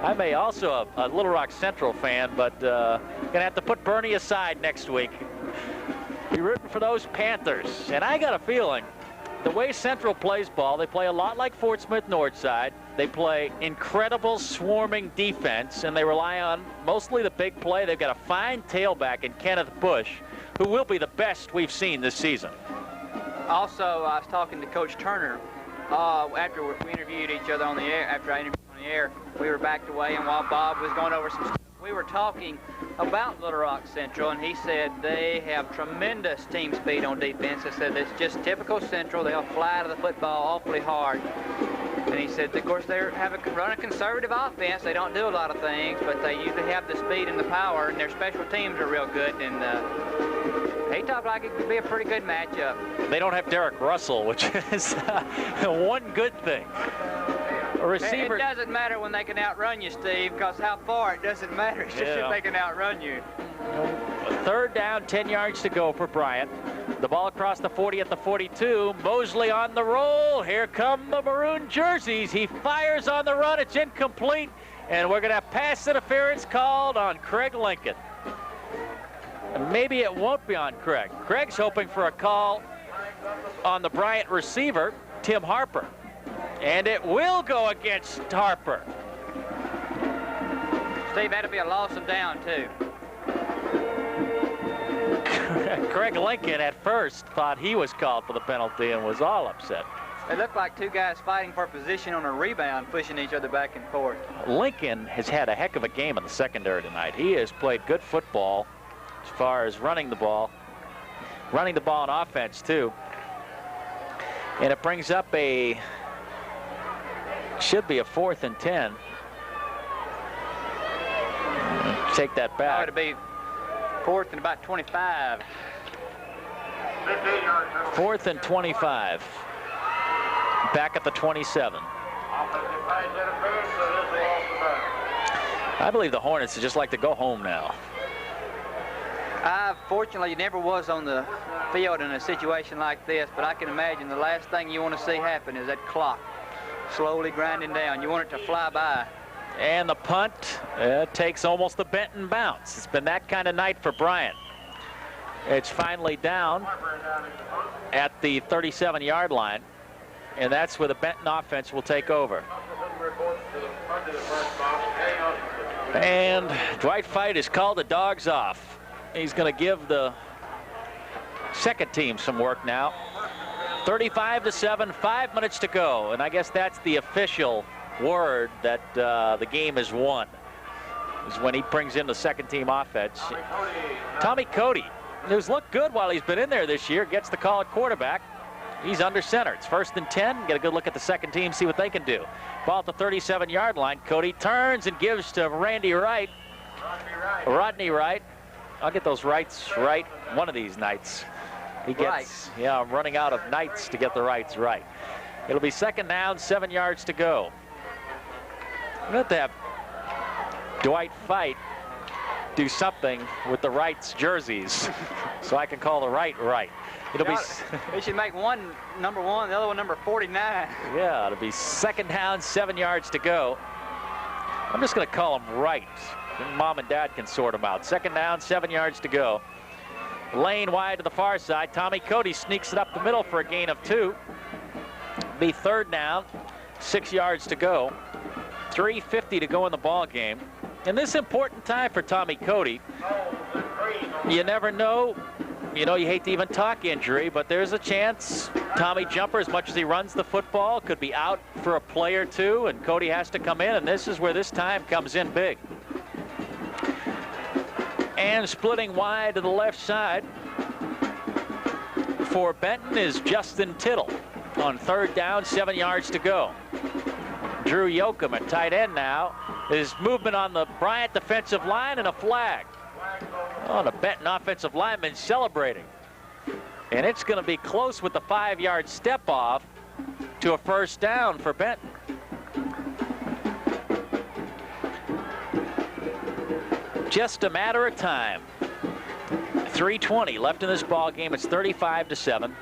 I may also a Little Rock Central fan, but going to have to put Bernie aside next week. Be rooting for those Panthers. And I got a feeling the way Central plays ball, they play a lot like Fort Smith Northside. They play incredible swarming defense, and they rely on mostly the big play. They've got a fine tailback in Kenneth Bush, who will be the best we've seen this season. Also, I was talking to Coach Turner after we interviewed each other on the air. After I interviewed on the air, we were backed away, and while Bob was going over some stuff, we were talking about Little Rock Central, and he said they have tremendous team speed on defense. I said it's just typical Central. They'll fly to the football awfully hard. And he said, of course, they run a conservative offense. They don't do a lot of things, but they usually have the speed and the power, and their special teams are real good. And he talked like it could be a pretty good matchup. They don't have Derek Russell, which is one good thing. A receiver. It doesn't matter when they can outrun you, Steve, because how far, it doesn't matter. It's just if they can outrun you. 3rd down, 10 yards to go for Bryant. The ball across the 40 at the 42. Mosley on the roll. Here come the maroon jerseys. He fires on the run. It's incomplete. And we're going to have pass interference called on Craig Lincoln. Maybe it won't be on Craig. Craig's hoping for a call on the Bryant receiver, Tim Harper. And it will go against Harper. Steve, that'll be a loss of down, too. Craig Lincoln at first thought he was called for the penalty and was all upset. It looked like 2 guys fighting for position on a rebound, pushing each other back and forth. Lincoln has had a heck of a game in the secondary tonight. He has played good football as far as running the ball on offense, too. And it brings up should be a 4th and 10. Take that back. It'll be 4th and about 25. 4th and 25. Back at the 27. I believe the Hornets would just like to go home now. I fortunately never was on the field in a situation like this, but I can imagine the last thing you want to see happen is that clock slowly grinding down. You want it to fly by. And the punt takes almost the Benton bounce. It's been that kind of night for Bryant. It's finally down at the 37-yard line, and that's where the Benton offense will take over. And Dwight Fite has called the dogs off. He's going to give the second team some work now. 35-7, 5 minutes to go, and I guess that's the official word that the game is won, is when he brings in the second team offense. Tommy Cody, who's looked good while he's been in there this year, gets the call at quarterback. He's under center. It's 1st and 10. Get a good look at the second team, see what they can do. Ball at the 37-yard line. Cody turns and gives to Rodney Wright. I'll get those rights right one of these nights. He gets, right. Yeah, I'm running out of nights to get the rights right. It'll be 2nd down, 7 yards to go. I'm going to have Dwight Fite do something with the Wrights jerseys so I can call the right. It'll be. They should make one number 1, the other one number 49. Yeah, it'll be 2nd down, 7 yards to go. I'm just going to call them right. Mom and Dad can sort them out. 2nd down, 7 yards to go. Lane wide to the far side. Tommy Cody sneaks it up the middle for a gain of 2. Be 3rd down, 6 yards to go. 3:50 to go in the ball game. In this important time for Tommy Cody, you never know. You know, you hate to even talk injury, but there's a chance Tommy Jumper, as much as he runs the football, could be out for a play or two, and Cody has to come in, and this is where this time comes in big. And splitting wide to the left side for Benton is Justin Tittle on 3rd down, 7 yards to go. Drew Yoakum at tight end now. His movement on the Bryant defensive line and a flag. Oh, the Benton offensive lineman celebrating. And it's going to be close with the 5-yard step off to a 1st down for Benton. Just a matter of time. 3:20 left in this ball game. It's 35-7.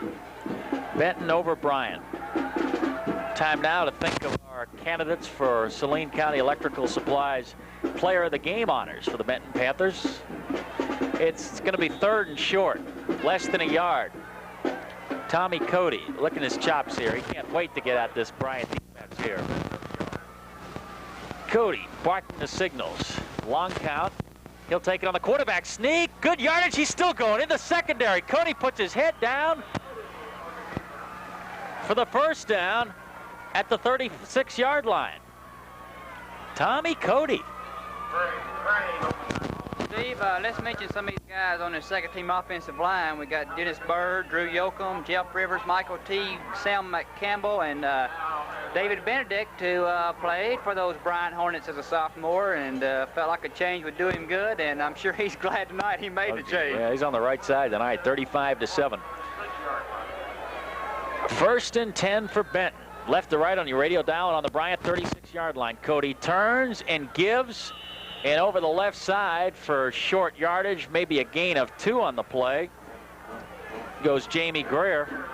Benton over Bryant. Time now to think of our candidates for Saline County Electrical Supply's Player of the Game honors for the Benton Panthers. It's going to be 3rd and short, less than a yard. Tommy Cody, look at his chops here. He can't wait to get at this Bryant defense here. Cody barking the signals. Long count. He'll take it on the quarterback sneak. Good yardage. He's still going in the secondary. Cody puts his head down for the 1st down at the 36-yard line. Tommy Cody. Steve, let's mention some of these guys on the second team offensive line. We got Dennis Bird, Drew Yoakum, Jeff Rivers, Michael T, Sam McCampbell, and David Benedict, who played for those Bryant Hornets as a sophomore and felt like a change would do him good, and I'm sure he's glad tonight he made the change. Yeah, he's on the right side tonight, 35-7. 1st and 10 for Benton. Left to right on your radio dial on the Bryant 36-yard line. Cody turns and gives, and over the left side for short yardage, maybe a gain of 2 on the play, goes Jamie Greer.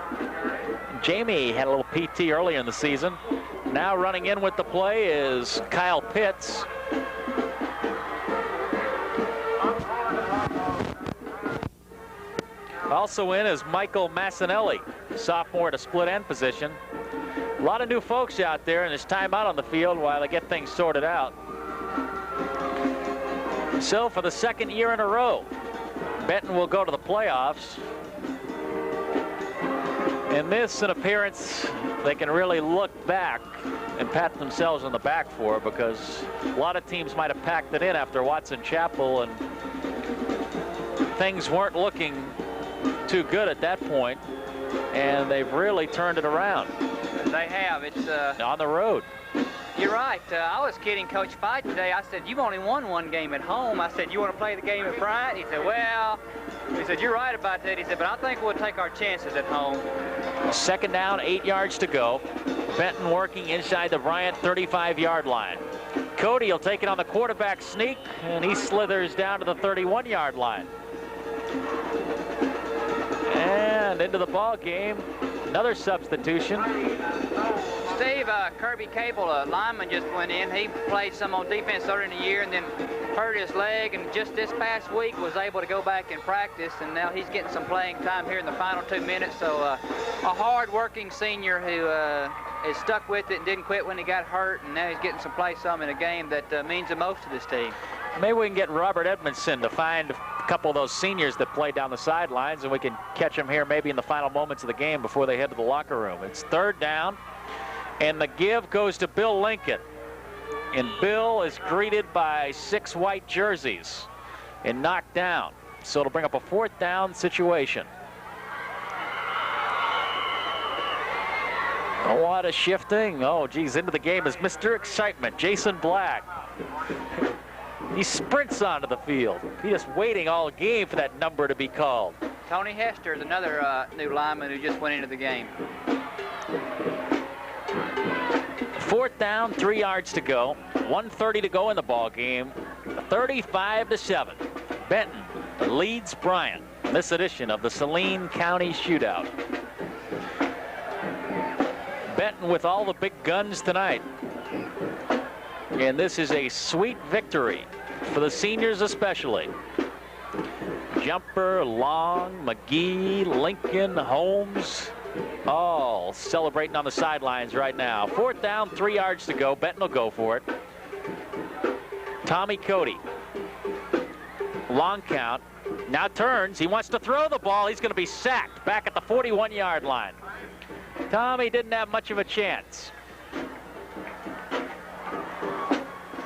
Jamie had a little PT earlier in the season. Now running in with the play is Kyle Pitts. Also in is Michael Massinelli, sophomore at a split end position. A lot of new folks out there, and it's time out on the field while they get things sorted out. So for the 2nd year in a row, Benton will go to the playoffs. In this, an appearance they can really look back and pat themselves on the back for, because a lot of teams might have packed it in after Watson Chapel, and things weren't looking looked too good at that point, and they've really turned it around. They have. It's on the road. You're right. I was kidding Coach Fight today. I said, you've only won one game at home. I said, you want to play the game at Bryant? He said, well, he said, you're right about that. He said, but I think we'll take our chances at home. Second down, 8 yards to go. Benton working inside the Bryant 35-yard line. Cody will take it on the quarterback sneak, and he slithers down to the 31-yard line. And into the ball game, another substitution. Steve, Kirby Cable, a lineman, just went in. He played some on defense earlier in the year and then hurt his leg, and just this past week was able to go back and practice, and now he's getting some playing time here in the final 2 minutes. So a hard-working senior who is stuck with it and didn't quit when he got hurt, and now he's getting some play some in a game that means the most to this team. Maybe we can get Robert Edmondson to find a couple of those seniors that play down the sidelines, and we can catch them here maybe in the final moments of the game before they head to the locker room. It's third down, and the give goes to Bill Lincoln. And Bill is greeted by 6 white jerseys and knocked down. So it'll bring up a fourth down situation. Oh, what a shifting. Oh, geez, into the game is Mr. Excitement, Jason Black. He sprints onto the field. He's just waiting all game for that number to be called. Tony Hester is another new lineman who just went into the game. Fourth down, 3 yards to go. 1:30 to go in the ball game. 35-7. Benton leads Bryant in this edition of the Saline County Shootout. Benton with all the big guns tonight. And this is a sweet victory for the seniors especially. Jumper, Long, McGee, Lincoln, Holmes, all celebrating on the sidelines right now. Fourth down, 3 yards to go. Benton will go for it. Tommy Cody. Long count. Now turns. He wants to throw the ball. He's going to be sacked back at the 41-yard line. Tommy didn't have much of a chance.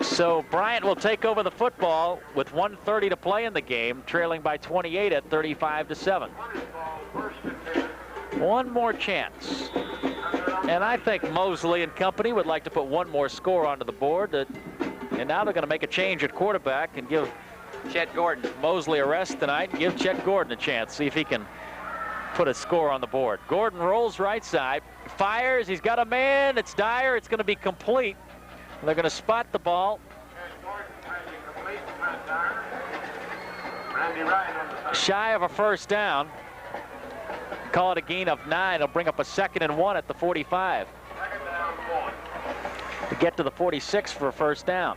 So Bryant will take over the football with 1:30 to play in the game, trailing by 28 at 35-7. One more chance. And I think Mosley and company would like to put one more score onto the board. And now they're going to make a change at quarterback and give Chet Gordon. Mosley a rest tonight and give Chet Gordon a chance, see if he can put a score on the board. Gordon rolls right side, fires, he's got a man, it's Dyer, it's going to be complete. They're going to spot the ball. Shy of a first down. Call it a gain of 9. It'll bring up a 2nd and 1 at the 45. To get to the 46 for a first down.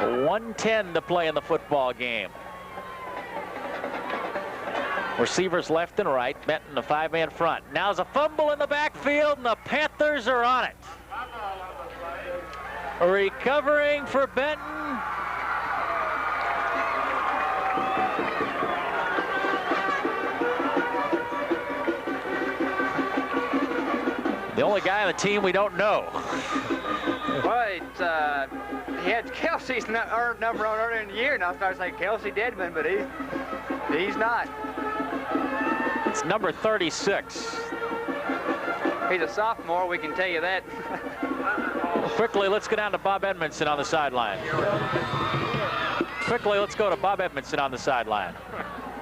1:10 to play in the football game. Receivers left and right. Benton, a 5-man front. Now there's a fumble in the backfield, and the Panthers are on it. Recovering for Benton. The only guy on the team we don't know. Well, he had Kelsey's number on earlier in the year, and I started saying Kelsey Dedman, but he's not. It's number 36. He's a sophomore, we can tell you that. Quickly, let's go down to Bob Edmondson on the sideline. Quickly, let's go to Bob Edmondson on the sideline.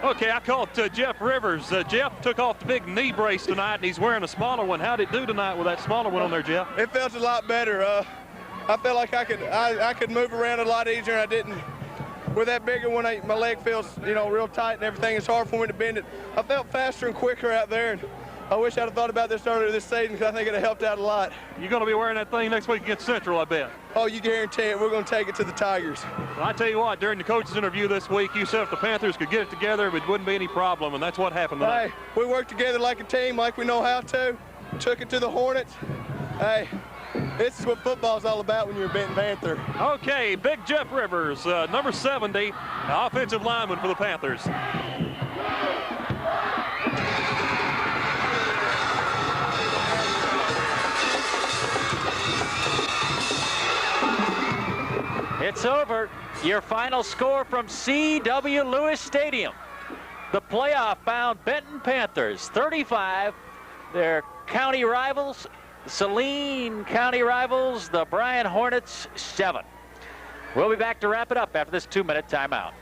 Okay, I called Jeff Rivers. Jeff took off the big knee brace tonight, and he's wearing a smaller one. How'd it do tonight with that smaller one on there, Jeff? It felt a lot better. I felt like I could move around a lot easier, and I didn't. With that bigger one, my leg feels, real tight and everything. It's hard for me to bend it. I felt faster and quicker out there, and I wish I'd have thought about this earlier this season because I think it would have helped out a lot. You're going to be wearing that thing next week against Central, I bet. Oh, you guarantee it. We're going to take it to the Tigers. Well, I tell you what, during the coach's interview this week, you said if the Panthers could get it together, it wouldn't be any problem, and that's what happened tonight. Hey, we worked together like a team, like we know how to. Took it to the Hornets. Hey, this is what football's all about when you're a Benton Panther. Okay, Big Jeff Rivers, number 70, offensive lineman for the Panthers. It's over. Your final score from C.W. Lewis Stadium. the playoff-bound Benton Panthers, 35. Their county rivals, Saline County rivals, the Bryant Hornets, 7. We'll be back to wrap it up after this 2-minute timeout.